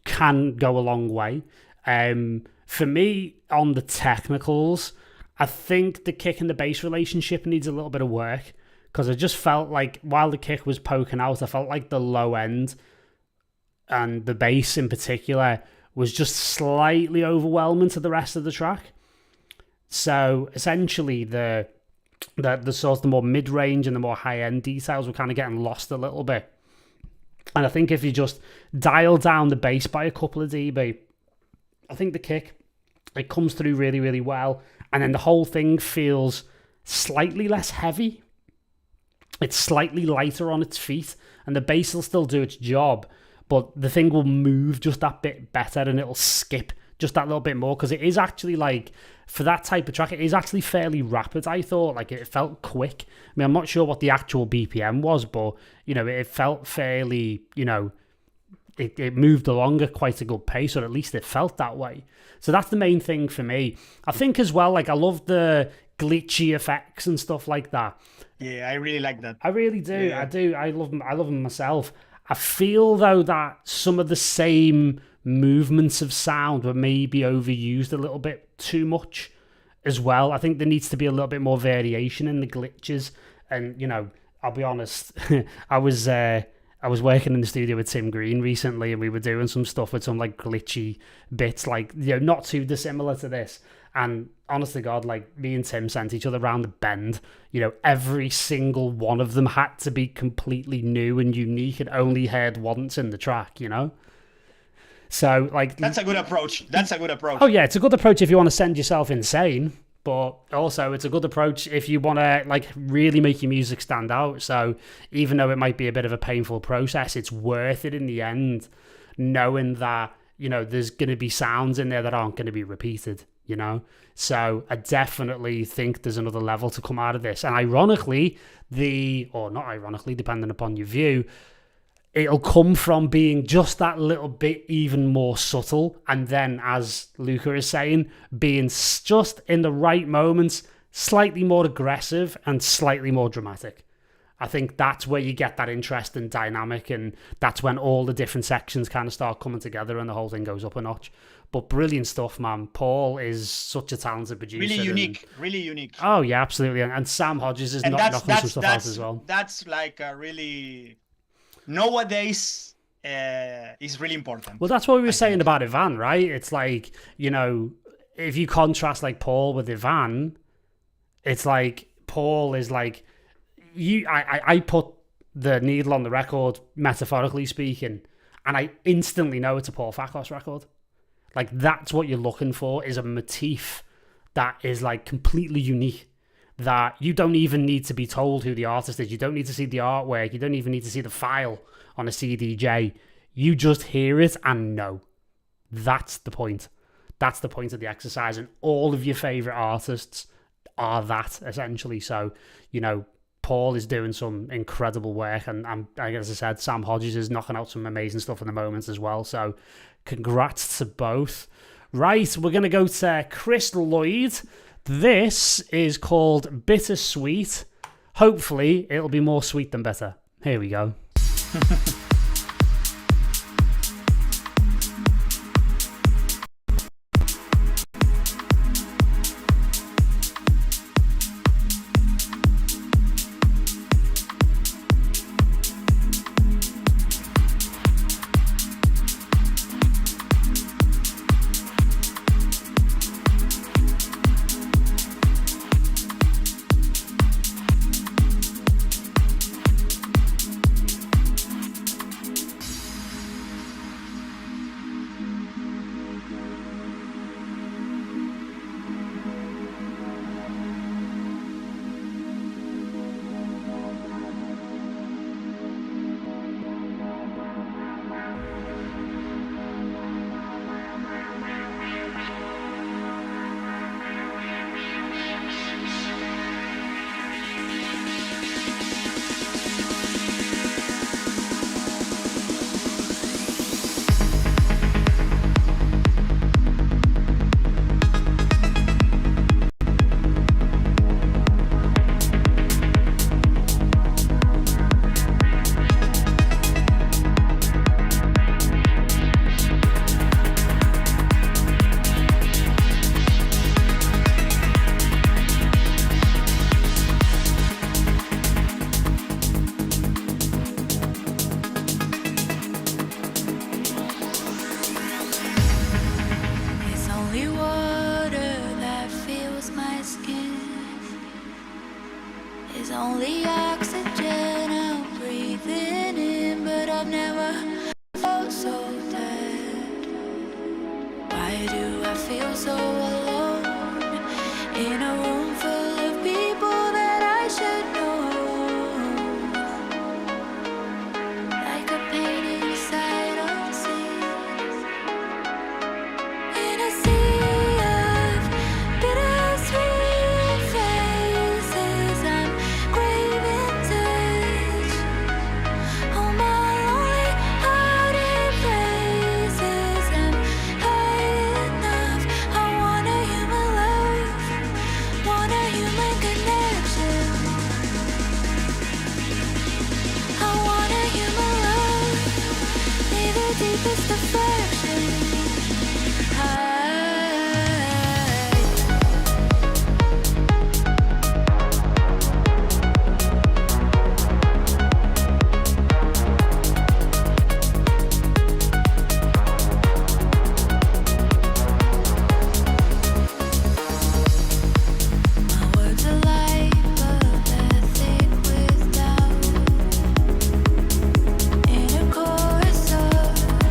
A: can go a long way. For me, on the technicals, I think the kick and the bass relationship needs a little bit of work. Because I just felt like while the kick was poking out, I felt like the low end and the bass in particular was just slightly overwhelming to the rest of the track. So essentially the sort of the more mid-range and the more high-end details were kind of getting lost a little bit. And I think if you just dial down the bass by a couple of dB, I think the kick, it comes through really, really well. And then the whole thing feels slightly less heavy. It's slightly lighter on its feet, and the bass will still do its job, but the thing will move just that bit better, and it'll skip just that little bit more, because it is actually like, for that type of track, it is actually fairly rapid, I thought. Like, it felt quick. I mean, I'm not sure what the actual BPM was, but, it felt fairly, it moved along at quite a good pace, or at least it felt that way. So that's the main thing for me. I think as well, like, I love the glitchy effects and stuff like that.
B: Yeah, I really like that.
A: I really do.
B: Yeah.
A: I do. I love them myself. I feel, though, that some of the same movements of sound were maybe overused a little bit too much as well. I think there needs to be a little bit more variation in the glitches. And, I'll be honest, I was working in the studio with Tim Green recently, and we were doing some stuff with some, like, glitchy bits, like, not too dissimilar to this. And honest to God, like, me and Tim sent each other around the bend. Every single one of them had to be completely new and unique and only heard once in the track, So, like...
B: That's a good approach.
A: Oh, yeah, it's a good approach if you want to send yourself insane. But also, it's a good approach if you want to, like, really make your music stand out. So, even though it might be a bit of a painful process, it's worth it in the end, knowing that, there's going to be sounds in there that aren't going to be repeated. So I definitely think there's another level to come out of this. And ironically, or not ironically, depending upon your view, it'll come from being just that little bit even more subtle. And then, as Luca is saying, being just in the right moments, slightly more aggressive and slightly more dramatic. I think that's where you get that interesting dynamic, and that's when all the different sections kind of start coming together and the whole thing goes up a notch. But brilliant stuff, man. Paul is such a talented producer.
B: Really unique.
A: Oh yeah, absolutely. And Sam Hodges is knocking some stuff out as well.
B: That's like a really nowadays is really important.
A: Well, that's what we were saying about Ivan, right? It's like, you know, if you contrast like Paul with Ivan, it's like Paul is like I put the needle on the record, metaphorically speaking, and I instantly know it's a Paul Fakos record. Like, that's what you're looking for, is a motif that is like completely unique, that you don't even need to be told who the artist is. You don't need to see the artwork. You don't even need to see the file on a CDJ. You just hear it and know. That's the point. That's the point of the exercise. And all of your favorite artists are that, essentially. So, you know, Paul is doing some incredible work, and as I said, Sam Hodges is knocking out some amazing stuff at the moment as well. So congrats to both. Right, we're going to go to Chris Lloyd. This is called Bittersweet. Hopefully, it'll be more sweet than bitter. Here we go.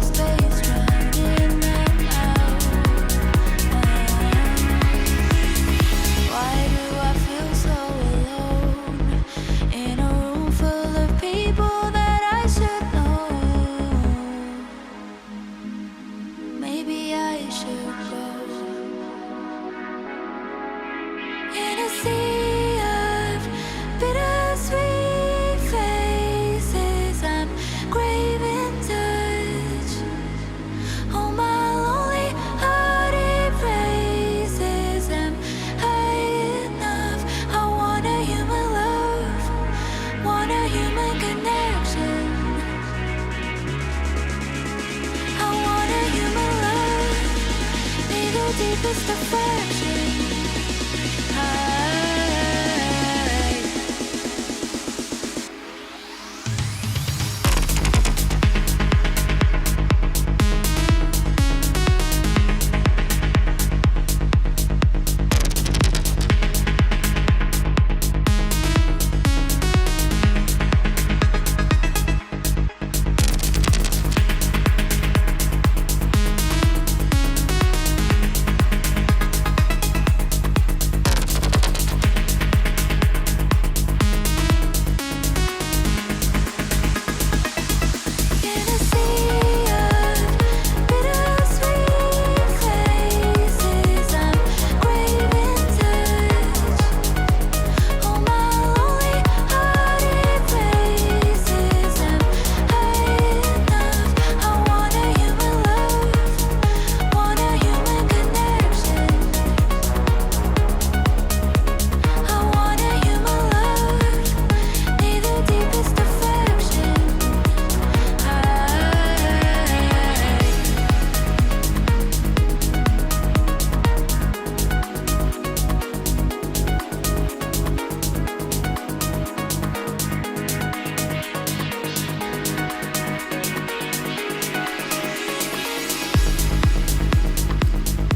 C: Space deepest affection.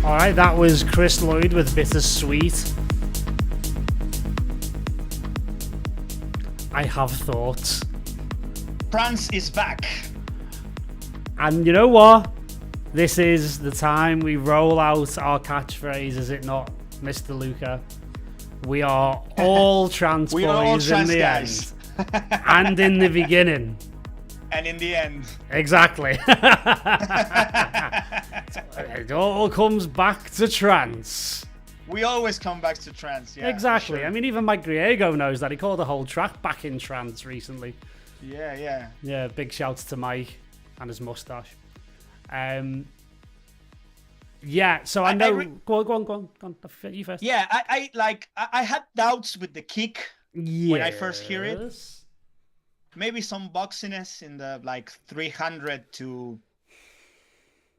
A: Alright, that was Chris Lloyd with Bittersweet. I have thoughts.
B: France is back.
A: And you know what? This is the time we roll out our catchphrase, is it not, Mr. Luca? We are all trans
B: We are all
A: boys
B: trans
A: in the
B: guys.
A: end. And in the beginning.
B: And in the end.
A: Exactly. It all comes back to trance.
B: We always come back to trance, yeah.
A: Exactly.
B: Sure.
A: I mean, even Mike Griego knows that. He called the whole track back in trance recently.
B: Yeah.
A: Yeah, big shouts to Mike and his mustache. Yeah, so I know. Go on. You first.
B: Yeah, I had doubts with the kick when I first hear it. Maybe some boxiness in the like 300 to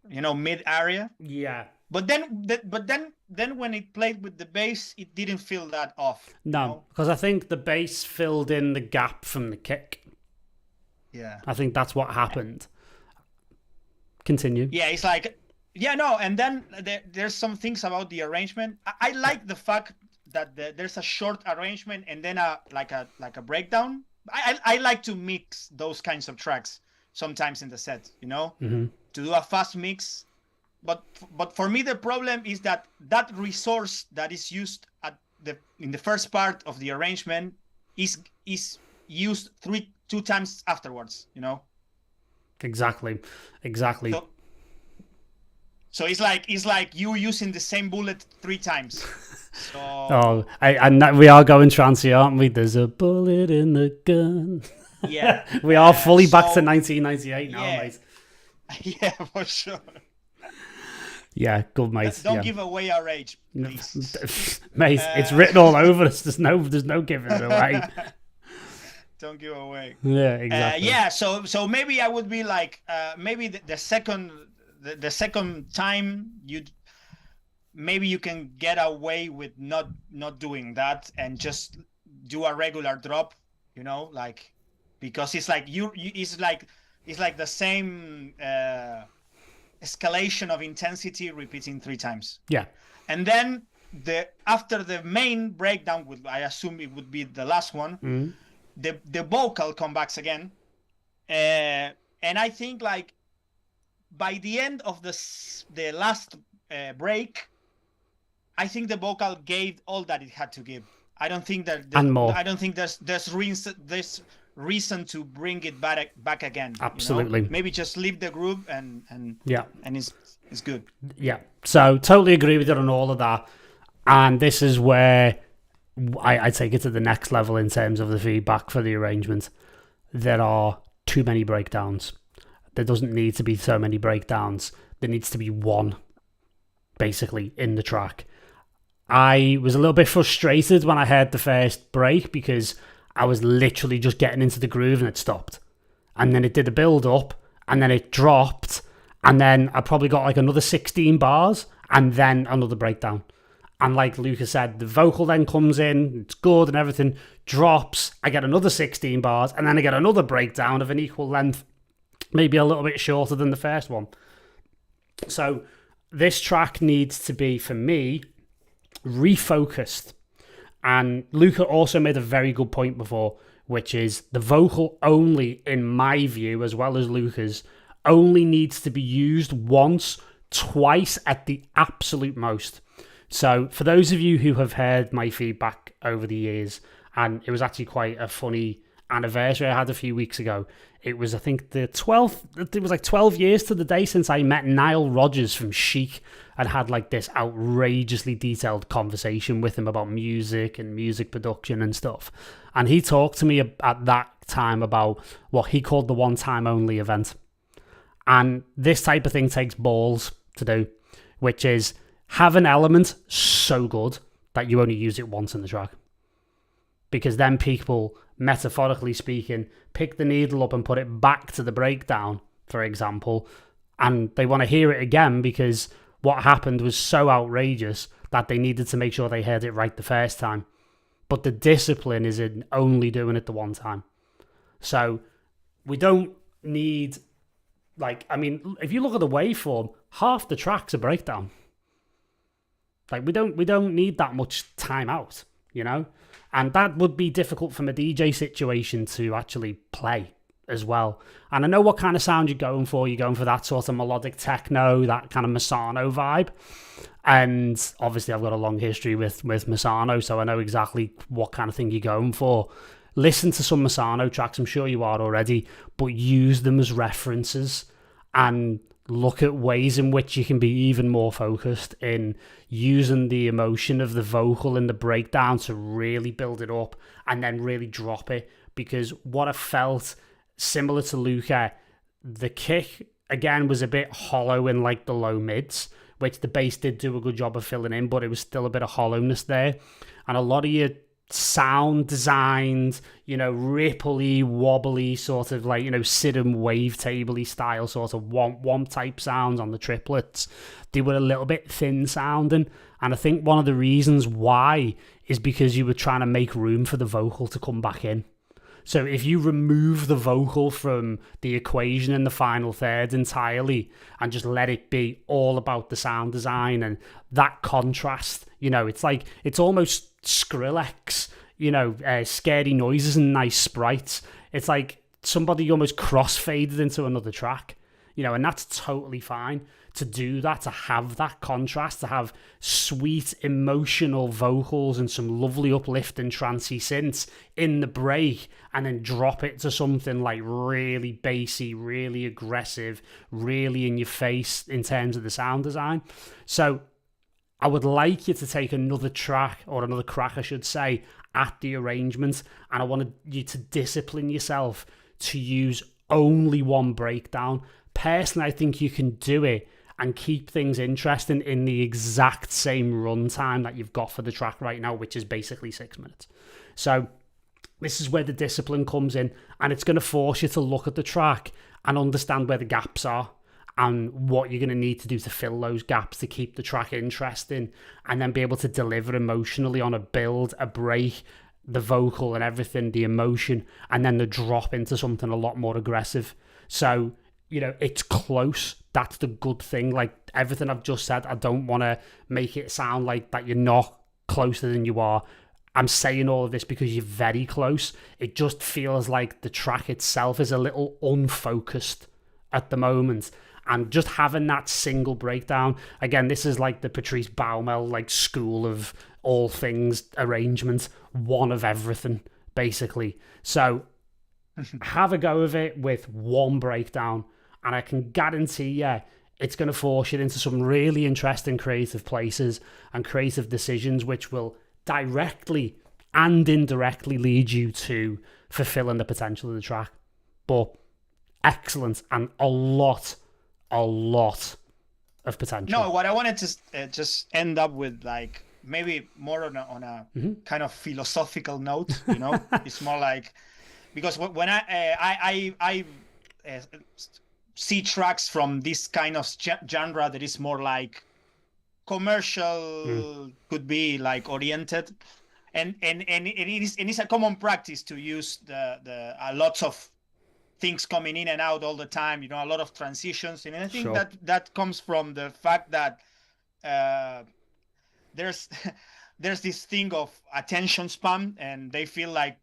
B: mid area.
A: Yeah.
B: But then when it played with the bass, it didn't feel that off.
A: No, because I think the bass filled in the gap from the kick.
B: Yeah.
A: I think that's what happened. Continue.
B: Yeah, it's like, and then there's some things about the arrangement. I like the fact that there's a short arrangement and then a breakdown. I like to mix those kinds of tracks sometimes in the set, to do a fast mix. But for me, the problem is that resource that is used in the first part of the arrangement is used two times afterwards,
A: Exactly.
B: So it's like you using the same bullet 3 times. So
A: and we are going trancy, aren't we? There's a bullet in the gun.
B: Yeah.
A: We are fully back to 1998 now, mate.
B: Yeah, for sure.
A: Yeah, good, mate.
B: Don't give away our age, please.
A: Mate, it's written all over us. There's no giving it away.
B: Don't give away.
A: Yeah, exactly.
B: So maybe I would be like, maybe the second time maybe you can get away with not doing that and just do a regular drop, because it's like it's like the same escalation of intensity repeating 3 times.
A: Yeah.
B: And then after the main breakdown, I assume it would be the last one, the vocal comes back again. And I think like by the end of the last break, I think the vocal gave all that it had to give. I don't think that
A: and more.
B: I don't think there's reason to bring it back again.
A: Absolutely.
B: Maybe just leave the groove and it's good.
A: Yeah. So totally agree with you on all of that. And this is where I take it to the next level in terms of the feedback for the arrangement. There are too many breakdowns. There doesn't need to be so many breakdowns. There needs to be one, basically, in the track. I was a little bit frustrated when I heard the first break because I was literally just getting into the groove and it stopped. And then it did a build up and then it dropped. And then I probably got like another 16 bars and then another breakdown. And like Luca said, the vocal then comes in, it's good and everything, drops, I get another 16 bars, and then I get another breakdown of an equal length, maybe a little bit shorter than the first one. So this track needs to be, for me, refocused. And Luca also made a very good point before, which is the vocal only, in my view, as well as Luca's, only needs to be used once, twice at the absolute most. So for those of you who have heard my feedback over the years, and it was actually quite a funny anniversary I had a few weeks ago. It was, I think, the 12th, it was like 12 years to the day since I met Nile Rodgers from Chic and had like this outrageously detailed conversation with him about music and music production and stuff. And he talked to me at that time about what he called the one-time only event. And this type of thing takes balls to do, which is have an element so good that you only use it once in the track. Because then people, metaphorically speaking, pick the needle up and put it back to the breakdown, for example, and they want to hear it again because what happened was so outrageous that they needed to make sure they heard it right the first time. But the discipline is in only doing it the one time. So we don't need, like, I mean, if you look at the waveform, half the track's a breakdown. Like, we don't need that much time out, you know? And that would be difficult from a DJ situation to actually play as well. And I know what kind of sound you're going for. You're going for that sort of melodic techno, that kind of Masano vibe. And obviously I've got a long history with Masano, so I know exactly what kind of thing you're going for. Listen to some Masano tracks, I'm sure you are already, but use them as references and look at ways in which you can be even more focused in using the emotion of the vocal in the breakdown to really build it up and then really drop it. Because what I felt, similar to Luca, the kick, again, was a bit hollow in like the low mids, which the bass did do a good job of filling in, but it was still a bit of hollowness there. And a lot of your sound designed, you know, rippley, wobbly, sort of like, you know, Sidham wavetable-y style sort of womp type sounds on the triplets, they were a little bit thin sounding. And I think one of the reasons why is because you were trying to make room for the vocal to come back in. So if you remove the vocal from the equation in the final third entirely and just let it be all about the sound design and that contrast, you know, it's like, it's almost Skrillex, you know, scary noises and nice sprites. It's like somebody almost crossfaded into another track, you know, and that's totally fine to do that, to have that contrast, to have sweet emotional vocals and some lovely uplifting trancey synths in the break and then drop it to something like really bassy, really aggressive, really in your face in terms of the sound design. So I would like you to take another track, or another crack I should say, at the arrangement, and I wanted you to discipline yourself to use only one breakdown. Personally, I think you can do it and keep things interesting in the exact same runtime that you've got for the track right now, which is basically 6 minutes. So this is where the discipline comes in, and it's going to force you to look at the track and understand where the gaps are and what you're going to need to do to fill those gaps to keep the track interesting, and then be able to deliver emotionally on a build, a break, the vocal and everything, the emotion, and then the drop into something a lot more aggressive. So, you know, it's close. That's the good thing. Like everything I've just said, I don't want to make it sound like that you're not closer than you are. I'm saying all of this because you're very close. It just feels like the track itself is a little unfocused at the moment. And just having that single breakdown, again, this is like the Patrice Baumel like school of all things arrangement, one of everything, basically. So have a go of it with one breakdown, and I can guarantee you it's going to force you into some really interesting creative places and creative decisions, which will directly and indirectly lead you to fulfilling the potential of the track. But excellent, and a lot of potential.
B: No, what I wanted to just end up with, like, maybe more on a kind of philosophical note, you know. It's more like, because when I see tracks from this kind of genre that is more like commercial could be like oriented, and it's a common practice to use the lots of things coming in and out all the time, you know, a lot of transitions, and I think
A: Sure.
B: that comes from the fact that there's there's this thing of attention span, and they feel like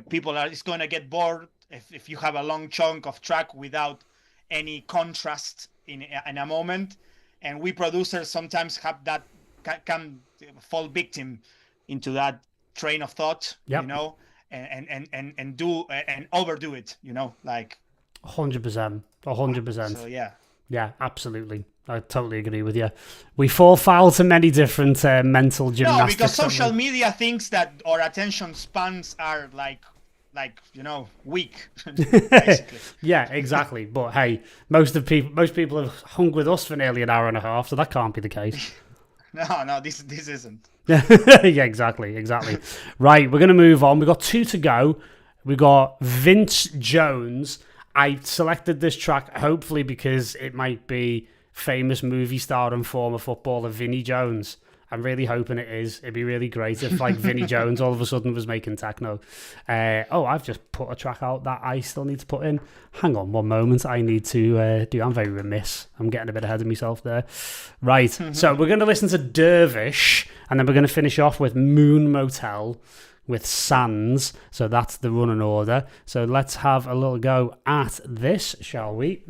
B: people are it's going to get bored if you have a long chunk of track without any contrast in a moment, and we producers sometimes have that can fall victim into that train of thought,
A: Yep.
B: you know, and do and overdo it, you know, like
A: 100%. 100%.
B: so yeah.
A: Yeah, absolutely. I totally agree with you. We fall foul to many different mental gymnastics.
B: No, because
A: don't
B: social
A: we?
B: media thinks that our attention spans are like you know, weak, basically.
A: Yeah, exactly. But hey, most people have hung with us for nearly an hour and a half, so that can't be the case.
B: No, this isn't.
A: Yeah, exactly. Right, we're going to move on. We've got 2 to go. We've got Vince Jones. I selected this track hopefully because it might be famous movie star and former footballer Vinnie Jones. I'm really hoping it is. It'd be really great if like Vinnie Jones all of a sudden was making techno. I've just put a track out that I still need to put in. Hang on one moment. I need to do. I'm very remiss. I'm getting a bit ahead of myself there. Right. So we're going to listen to Dervish, and then we're going to finish off with Moon Motel with Sands. So that's the running order. So let's have a little go at this, shall we?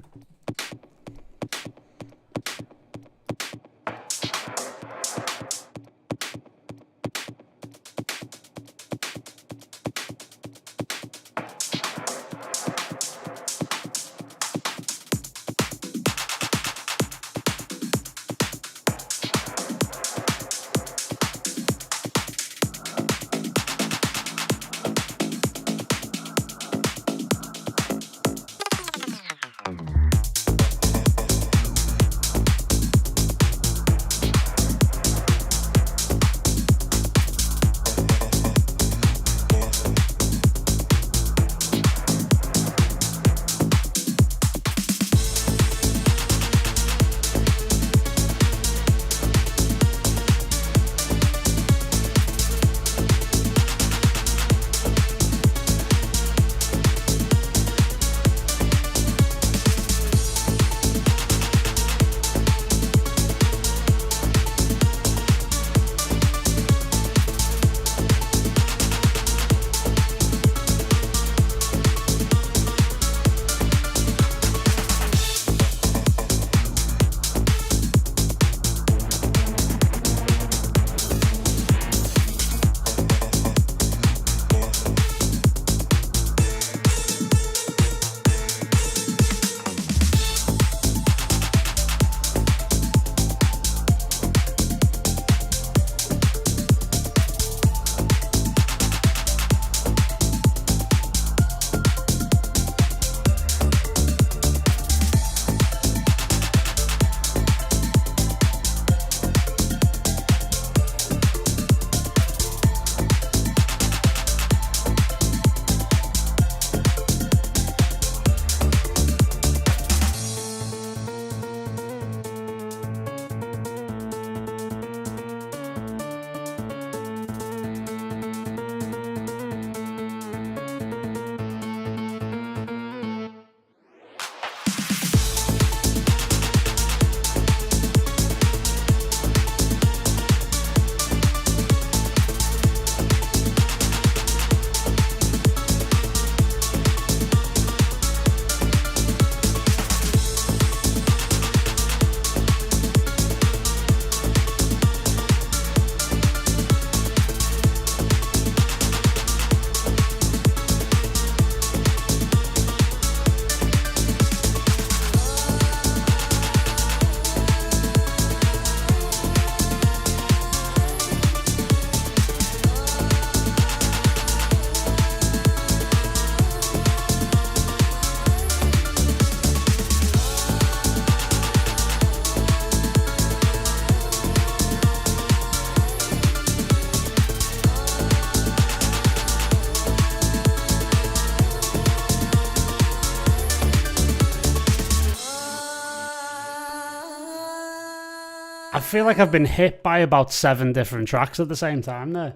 A: I feel like I've been hit by about 7 different tracks at the same time there.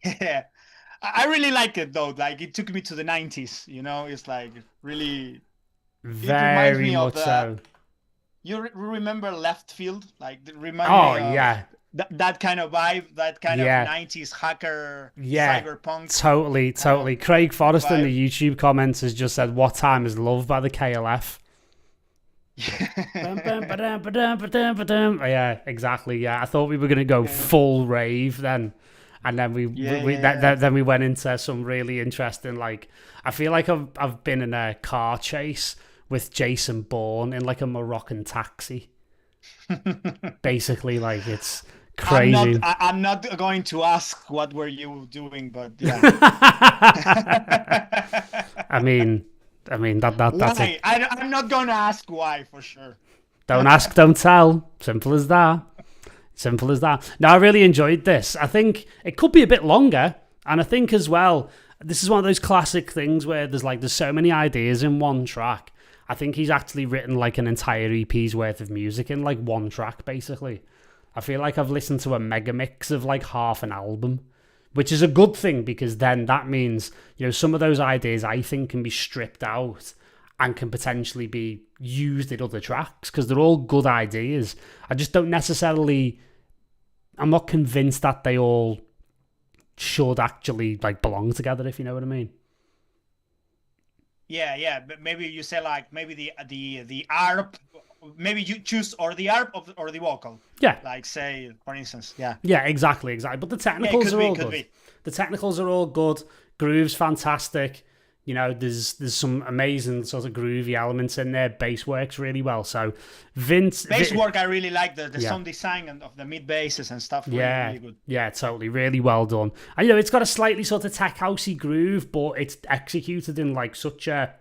B: Yeah, I really like it though. Like it took me to the 90s. You know, it's like really. It reminds
A: Very
B: me of
A: much so.
B: You remember Left Field? Like it remind
A: Oh,
B: me of
A: yeah.
B: that kind of vibe, that kind of
A: Yeah.
B: 90s hacker,
A: Yeah.
B: cyberpunk
A: Totally, totally. Craig Forrest in
B: vibe.
A: the YouTube comments has just said, "What Time Is Love" by the KLF. Bum, bum, ba-dum, ba-dum, ba-dum, ba-dum. Yeah, exactly. Yeah, I thought we were gonna go full rave then, and then then we went into some really interesting. Like, I feel like I've been in a car chase with Jason Bourne in like a Moroccan taxi. Basically, like it's crazy.
B: I'm not going to ask what were you doing, but yeah.
A: I mean that's
B: Why?
A: it.
B: I'm not going to ask why for sure.
A: Don't ask, don't tell. Simple as that. Simple as that. Now, I really enjoyed this. I think it could be a bit longer. And I think as well, this is one of those classic things where there's so many ideas in one track. I think he's actually written like an entire EP's worth of music in like one track, basically. I feel like I've listened to a mega mix of like half an album, which is a good thing because then that means, some of those ideas I think can be stripped out and can potentially be used in other tracks because they're all good ideas. I just don't necessarily, I'm not convinced that they all should actually like belong together, if you know what I mean.
B: Yeah, but maybe you say like maybe the ARP, maybe you choose or the ARP or the vocal.
A: Yeah.
B: Like say, for instance, yeah.
A: Yeah, exactly. But the technicals are all good.
B: Be.
A: The technicals are all good. Groove's fantastic. There's some amazing sort of groovy elements in there. Bass works really well. So Bass
B: work, I really like the sound design and of the mid basses and stuff. Really good.
A: Yeah, totally. Really well done. And it's got a slightly sort of tech housey groove, but it's executed in like such a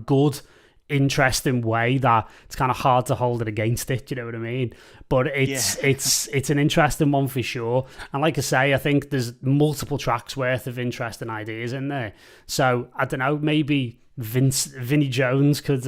A: good, interesting way that it's kind of hard to hold it against it. You know what I mean? But it's an interesting one for sure. And like I say, I think there's multiple tracks worth of interesting ideas in there. So I don't know, maybe Vinnie Jones could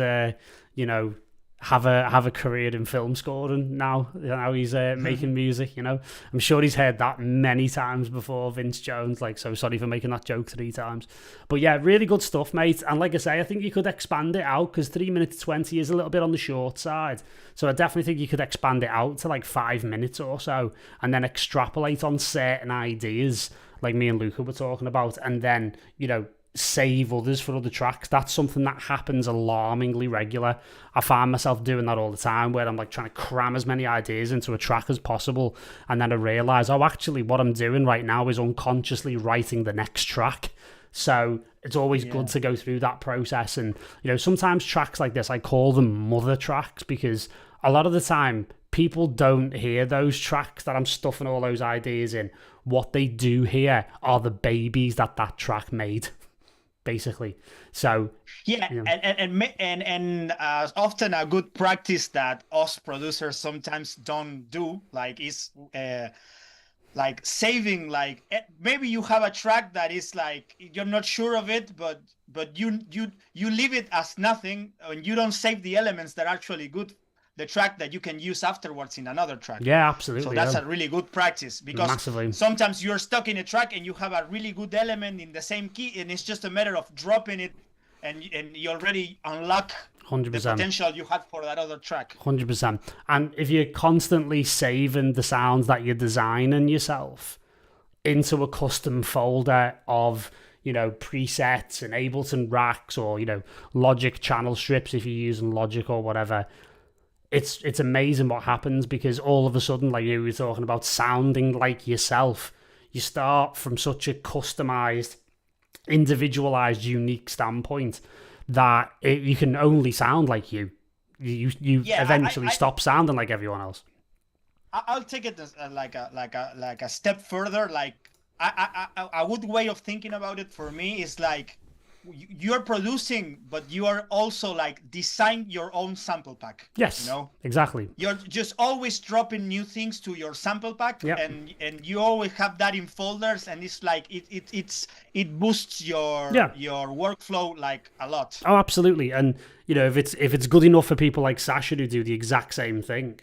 A: have a career in film scoring now. He's making music. I'm sure he's heard that many times before, Vince Jones. Like, so sorry for making that joke 3 times, but yeah, really good stuff, mate. And like I say, I think you could expand it out because 3 minutes 20 is a little bit on the short side. So I definitely think you could expand it out to like 5 minutes or so, and then extrapolate on certain ideas, like me and Luca were talking about, and then save others for other tracks. That's something that happens alarmingly regular. I find myself doing that all the time where I'm like trying to cram as many ideas into a track as possible, and then I realise, actually what I'm doing right now is unconsciously writing the next track. So it's always good to go through that process. And sometimes tracks like this, I call them mother tracks because a lot of the time people don't hear those tracks that I'm stuffing all those ideas in. What they do hear are the babies that track made, basically. So
B: and often a good practice that us producers sometimes don't do, like, is like saving, like maybe you have a track that is like you're not sure of it, but you leave it as nothing and you don't save the elements that are actually good, the track that you can use afterwards in another track.
A: Yeah, absolutely.
B: So that's a really good practice because
A: massively.
B: Sometimes you're stuck in a track and you have a really good element in the same key and it's just a matter of dropping it and you already unlock
A: 100%.
B: the potential you had for that other track.
A: 100%. And if you're constantly saving the sounds that you're designing yourself into a custom folder of presets and Ableton racks or Logic channel strips if you're using Logic or whatever, it's amazing what happens because all of a sudden, like you were talking about sounding like yourself, you start from such a customized, individualized, unique standpoint that you can only sound like you eventually stop sounding like everyone else.
B: I'll take it as like a step further. Like a good way of thinking about it for me is like you're producing, but you are also like design your own sample pack.
A: Yes, exactly.
B: You're just always dropping new things to your sample pack, and you always have that in folders, and it's like it boosts your workflow like a lot.
A: Oh, absolutely. And if it's good enough for people like Sasha who do the exact same thing,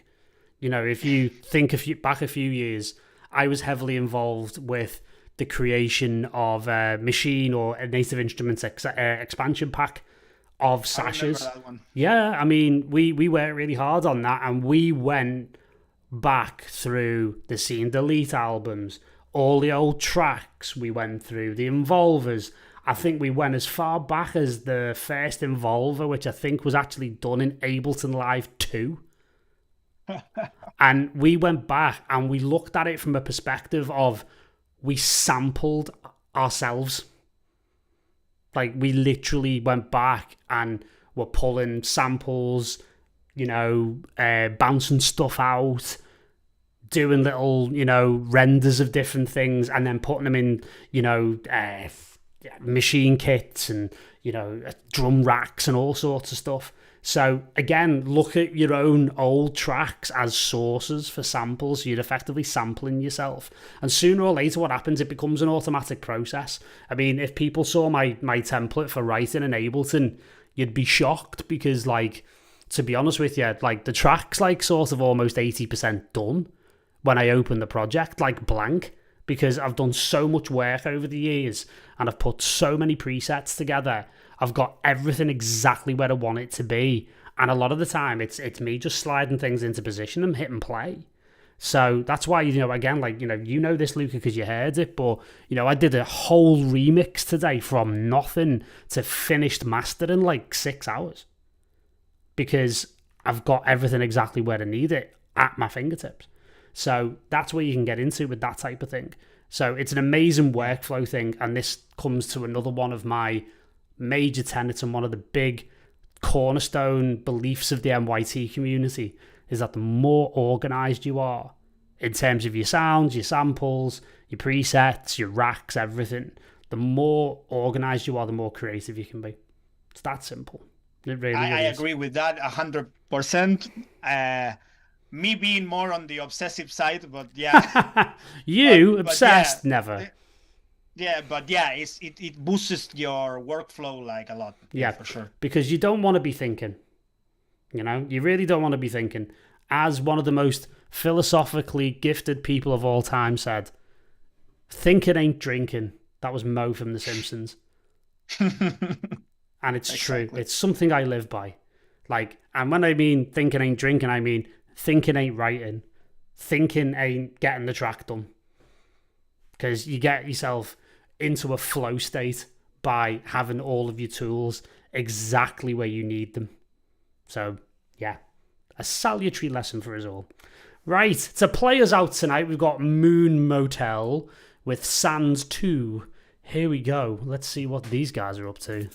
A: You know, if you think back a few years, I was heavily involved with the creation of a Machine or a Native Instruments expansion pack of sashes.
B: I remember that one.
A: Yeah, I mean, we worked really hard on that, and we went back through the Scene Delete albums, all the old tracks. We went through the Involvers. I think we went as far back as the first Involver, which I think was actually done in Ableton Live 2. And we went back and we looked at it from a perspective of we sampled ourselves. Like, we literally went back and were pulling samples, you know, bouncing stuff out, doing little, you know, renders of different things, and then putting them in, you know, machine kits and, you know, drum racks and all sorts of stuff. So again, look at your own old tracks as sources for samples. You're effectively sampling yourself, and sooner or later what happens, it becomes an automatic process. I mean, if people saw my template for writing in Ableton, you'd be shocked, because, like, to be honest with you, like, the track's like sort of almost 80% done when I open the project, like blank, because I've done so much work over the years and I've put so many presets together. I've got everything exactly where I want it to be. And a lot of the time, it's me just sliding things into position and hitting play. So that's why, you know, again, like, you know this, Luca, because you heard it, but, you know, I did a whole remix today from nothing to finished master in like 6 hours, because I've got everything exactly where I need it at my fingertips. So that's where you can get into with that type of thing. So it's an amazing workflow thing. And this comes to another one of my major tenets and one of the big cornerstone beliefs of the MYT community, is that the more organized you are in terms of your sounds, your samples, your presets, your racks, everything, the more organized you are, the more creative you can be. It's that simple. It really
B: I
A: is.
B: agree with that 100%. Me being more on the obsessive side, but yeah.
A: You
B: but
A: obsessed?
B: yeah,
A: Never.
B: Yeah, but yeah, it boosts your workflow like a lot.
A: Yeah,
B: for sure.
A: Because you don't want to be thinking. You know, you really don't want to be thinking. As one of the most philosophically gifted people of all time said, thinking ain't drinking. That was Mo from The Simpsons. And it's true. It's something I live by. Like, and when I mean thinking ain't drinking, I mean thinking ain't writing. Thinking ain't getting the track done. Because you get yourself into a flow state by having all of your tools exactly where you need them. So, yeah, a salutary lesson for us all. Right, to play us out tonight, we've got Moon Motel with Sands 2. Here we go. Let's see what these guys are up to.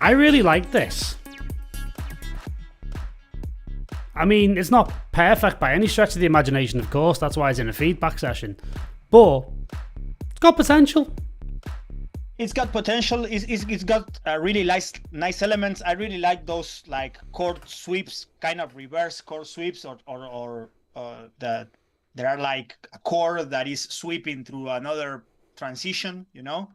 A: I really like this. I mean, it's not perfect by any stretch of the imagination, of course. That's why it's in a feedback session. But it's got potential.
B: It's got potential. It's got really nice elements. I really like those like chord sweeps, kind of reverse chord sweeps, or that there are like a chord that is sweeping through another transition. You know,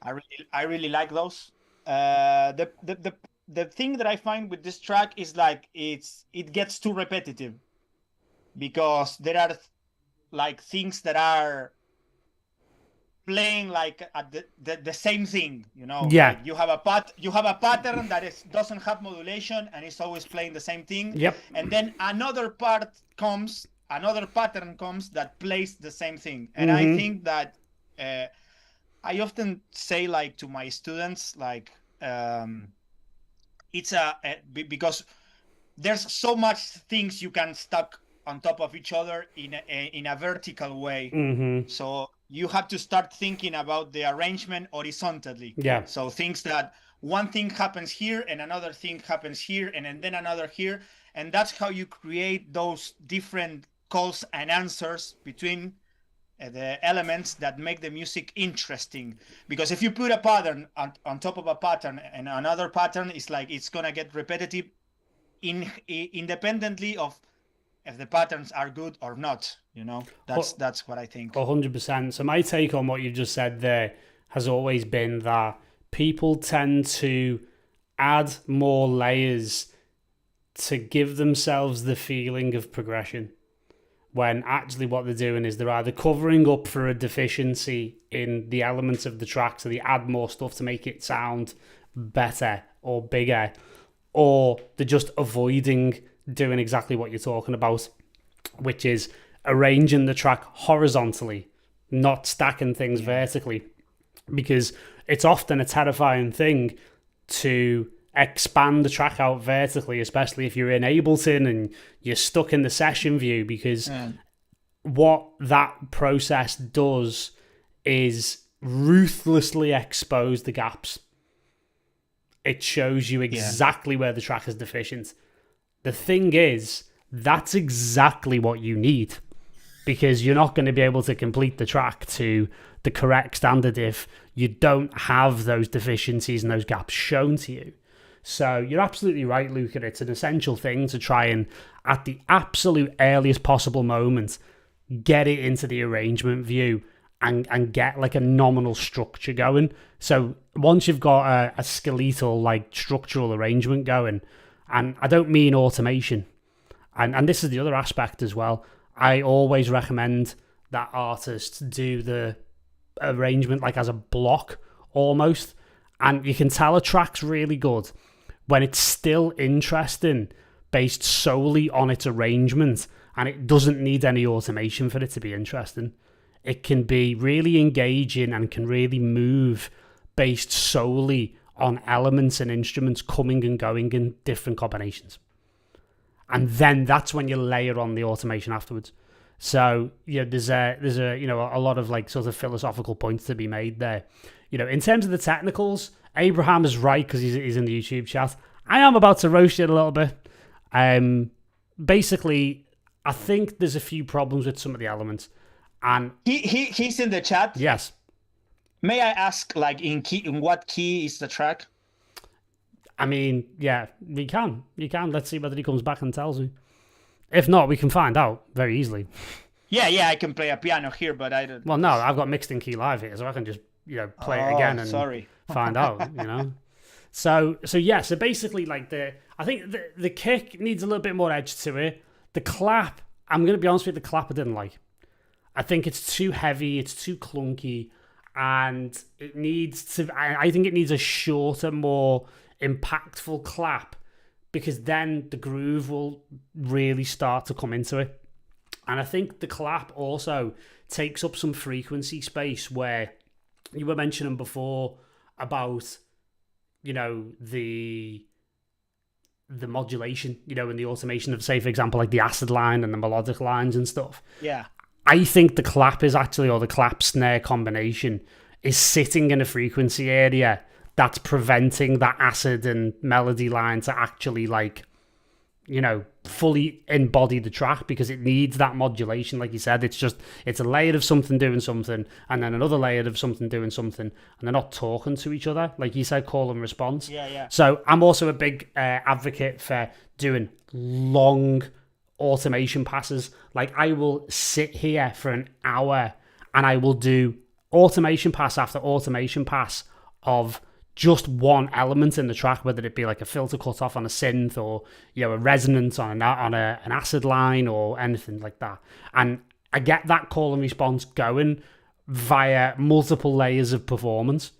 B: I really like those. The thing that I find with this track is like it gets too repetitive because there are like things that are playing like at the same thing, you know.
A: Yeah.
B: Like you have a pattern that doesn't have modulation and it's always playing the same thing.
A: Yep.
B: And then another pattern comes that plays the same thing. And I think that I often say like to my students like it's because there's so much things you can stack on top of each other in a vertical way. So you have to start thinking about the arrangement horizontally.
A: Yeah.
B: So things that one thing happens here and another thing happens here and then another here. And that's how you create those different calls and answers between the elements that make the music interesting. Because if you put a pattern on top of a pattern and another pattern, it's like it's going to get repetitive independently of if the patterns are good or not, you know. That's what I think.
A: 100%. So my take on what you just said there has always been that people tend to add more layers to give themselves the feeling of progression, when actually what they're doing is they're either covering up for a deficiency in the elements of the track, so they add more stuff to make it sound better or bigger, or they're just avoiding doing exactly what you're talking about, which is arranging the track horizontally, not stacking things vertically, because it's often a terrifying thing to expand the track out vertically, especially if you're in Ableton and you're stuck in the session view, because what that process does is ruthlessly expose the gaps. It shows you exactly where the track is deficient. The thing is, that's exactly what you need, because you're not going to be able to complete the track to the correct standard if you don't have those deficiencies and those gaps shown to you. So you're absolutely right, Luca. It's an essential thing to try and, at the absolute earliest possible moment, get it into the arrangement view and get like a nominal structure going. So once you've got a skeletal, like structural arrangement going, and I don't mean automation, and this is the other aspect as well, I always recommend that artists do the arrangement like as a block almost, and you can tell a track's really good when it's still interesting based solely on its arrangement, and it doesn't need any automation for it to be interesting. It can be really engaging and can really move based solely on elements and instruments coming and going in different combinations. And then that's when you layer on the automation afterwards. So, yeah, there's a you know, a lot of like sort of philosophical points to be made there. You know, in terms of the technicals, Abraham is right because he's in the YouTube chat. I am about to roast it a little bit. Basically, I think there's a few problems with some of the elements, and
B: he's in the chat.
A: Yes.
B: May I ask, like, in what key is the track?
A: I mean, yeah, you can. Let's see whether he comes back and tells me. If not, we can find out very easily.
B: Yeah, I can play a piano here, but I don't.
A: Well, no, I've got mixed in key live here, so I can just, you know, play it again and find out, you know. So basically, like I think the kick needs a little bit more edge to it. The clap, I'm going to be honest with you, the clap I didn't like. I think it's too heavy, it's too clunky, and it needs to. I think it needs a shorter, more impactful clap, because then the groove will really start to come into it. And I think the clap also takes up some frequency space where you were mentioning before about, you know, the modulation, you know, and the automation of, say, for example, like the acid line and the melodic lines and stuff.
B: Yeah.
A: I think the clap is actually, or the clap snare combination is sitting in a frequency area that's preventing that acid and melody line to actually like, you know, fully embody the track, because it needs that modulation. Like you said, it's a layer of something doing something, and then another layer of something doing something, and they're not talking to each other. Like you said, call and response.
B: Yeah.
A: So I'm also a big advocate for doing long automation passes. Like I will sit here for an hour and I will do automation pass after automation pass of just one element in the track, whether it be like a filter cutoff on a synth, or, you know, a resonance on an acid line or anything like that. And I get that call and response going via multiple layers of performance.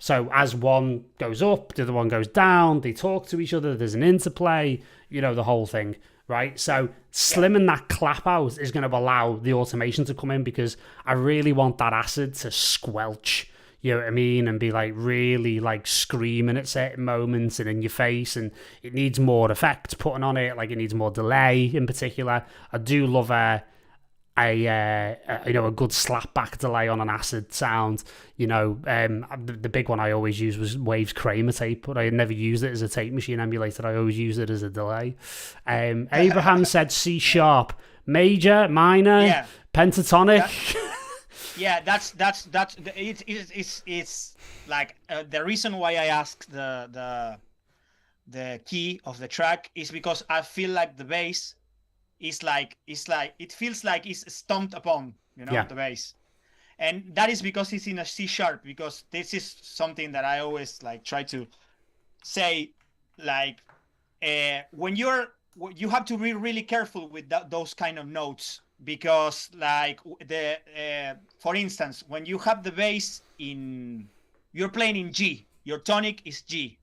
A: So as one goes up, the other one goes down, they talk to each other, there's an interplay, you know, the whole thing, right? So slimming that clap out is going to allow the automation to come in, because I really want that acid to squelch, you know what I mean, and be like really like screaming at certain moments and in your face, and it needs more effect putting on it, like it needs more delay in particular. I do love a good slapback delay on an acid sound. You know, the big one I always used was Waves Kramer tape, but I never used it as a tape machine emulator. I always used it as a delay. Abraham said C sharp, major, minor, pentatonic.
B: Yeah, that's it's like the reason why I asked the key of the track is because I feel like the bass is like it feels like it's stomped upon, you know, the bass, and that is because it's in a C sharp. Because this is something that I always like try to say, like when you have to be really careful with those kind of notes. Because like for instance, when you have the bass you're playing in G, your tonic is G,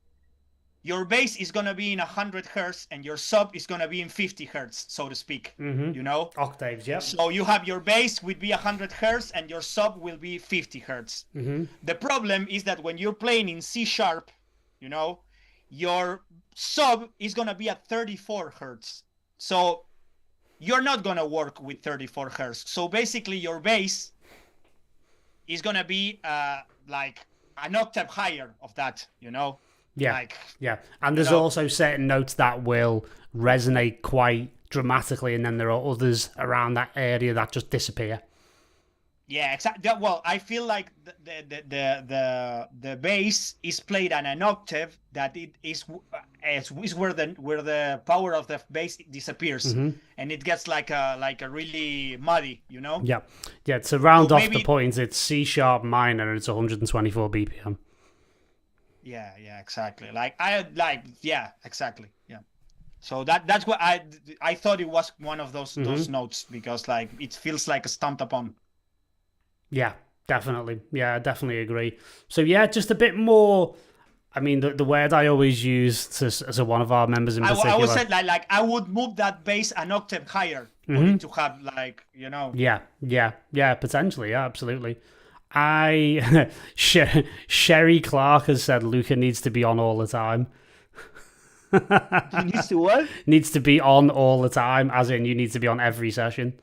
B: your bass is going to be in 100 hertz and your sub is going to be in 50 hertz, so to speak, you know?
A: Octaves, yeah.
B: So you have your bass would be 100 hertz and your sub will be 50 hertz. The problem is that when you're playing in C sharp, you know, your sub is going to be at 34 hertz. So you're not going to work with 34 hertz. So basically your bass is going to be like an octave higher of that, you know?
A: Yeah, and there's also certain notes that will resonate quite dramatically, and then there are others around that area that just disappear.
B: Yeah, exactly. Well, I feel like the bass is played at an octave that it is where the power of the bass disappears, and it gets like a really muddy, you know. Yeah.
A: To round off the points, it's C sharp minor, and it's 124 BPM.
B: Yeah, exactly. Exactly. Yeah. So that's what I thought it was one of those notes, because like it feels like a stomped upon.
A: Yeah, definitely. Yeah, I definitely agree. So yeah, just a bit more. I mean, the word I always use as one of our members in particular.
B: I would say like I would move that bass an octave higher for it to have, like, you know. Yeah, potentially. Yeah, absolutely. Sherry Clark has said Luca needs to be on all the time. He needs to what?
A: Needs to be on all the time, as in you need to be on every session.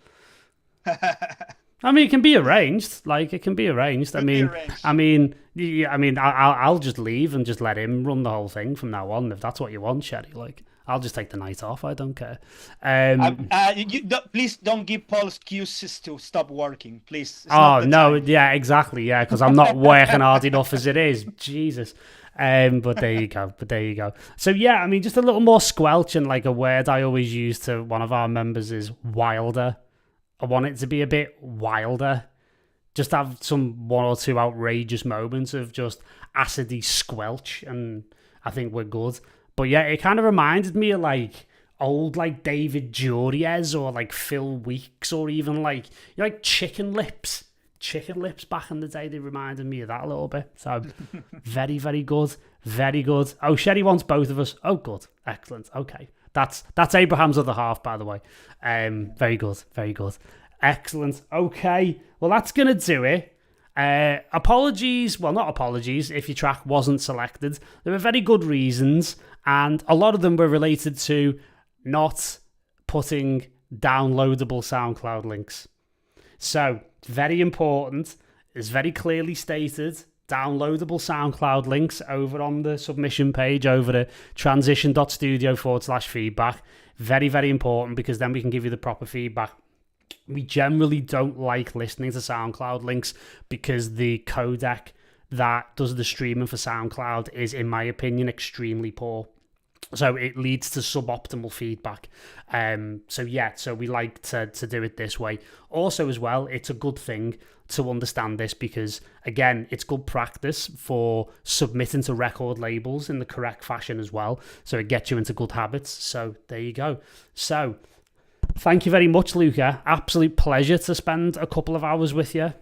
A: I mean, it can be arranged. Like, it can be arranged. I mean, I'll just leave and just let him run the whole thing from now on, if that's what you want, Sherry. Like, I'll just take the night off. I don't care.
B: Please don't give Paul excuses to stop working, please.
A: Yeah, exactly. Yeah, because I'm not working hard enough as it is. Jesus. But there you go. So yeah, I mean, just a little more squelch, and like a word I always use to one of our members is wilder. I want it to be a bit wilder. Just have some one or two outrageous moments of just acidy squelch, and I think we're good. But yeah, it kind of reminded me of like old like David Juriez or like Phil Weeks, or even like, you know, like Chicken Lips back in the day. They reminded me of that a little bit. So very, very good. Very good. Oh, Sherry wants both of us. Oh, good. Excellent. Okay. That's Abraham's other half, by the way. Very good. Very good. Excellent. Okay. Well, that's going to do it. Apologies. Well, not apologies if your track wasn't selected. There were very good reasons, and a lot of them were related to not putting downloadable SoundCloud links. So, very important. It's very clearly stated downloadable SoundCloud links over on the submission page over to transition.studio/feedback. Very, very important, because then we can give you the proper feedback. We generally don't like listening to SoundCloud links because the codec that does the streaming for SoundCloud is, in my opinion, extremely poor. So it leads to suboptimal feedback. So we like to do it this way. Also, as well, it's a good thing to understand this because, again, it's good practice for submitting to record labels in the correct fashion as well. So it gets you into good habits. So there you go. So thank you very much, Luca. Absolute pleasure to spend a couple of hours with you.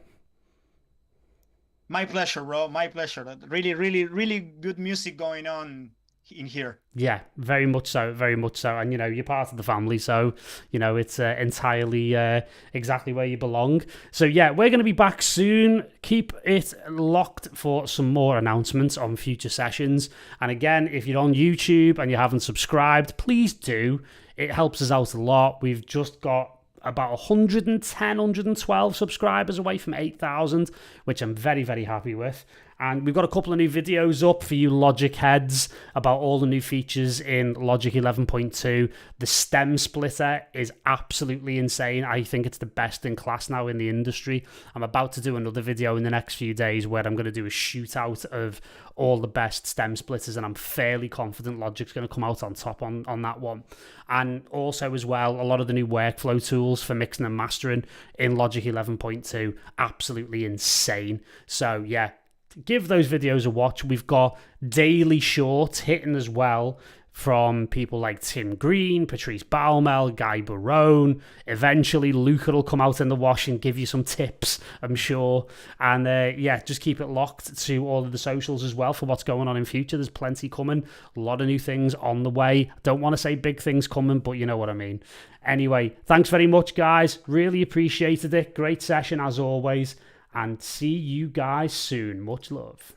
B: My pleasure, bro. My pleasure. Really, really, really good music going on in here.
A: Yeah, very much so, very much so. And, you're part of the family, so, it's entirely exactly where you belong. So, yeah, we're going to be back soon. Keep it locked for some more announcements on future sessions. And again, if you're on YouTube and you haven't subscribed, please do. It helps us out a lot. We've just got about 110, 112 subscribers away from 8,000, which I'm very, very happy with. And we've got a couple of new videos up for you Logic heads about all the new features in Logic 11.2. The stem splitter is absolutely insane. I think it's the best in class now in the industry. I'm about to do another video in the next few days where I'm going to do a shootout of all the best stem splitters, and I'm fairly confident Logic's going to come out on top on that one. And also as well, a lot of the new workflow tools for mixing and mastering in Logic 11.2, absolutely insane. So yeah, give those videos a watch. We've got daily shorts hitting as well from people like Tim Green, Patrice Baumel, Guy Barone. Eventually, Luca will come out in the wash and give you some tips, I'm sure. And just keep it locked to all of the socials as well for what's going on in future. There's plenty coming. A lot of new things on the way. Don't want to say big things coming, but you know what I mean. Anyway, thanks very much, guys. Really appreciated it. Great session as always. And see you guys soon. Much love.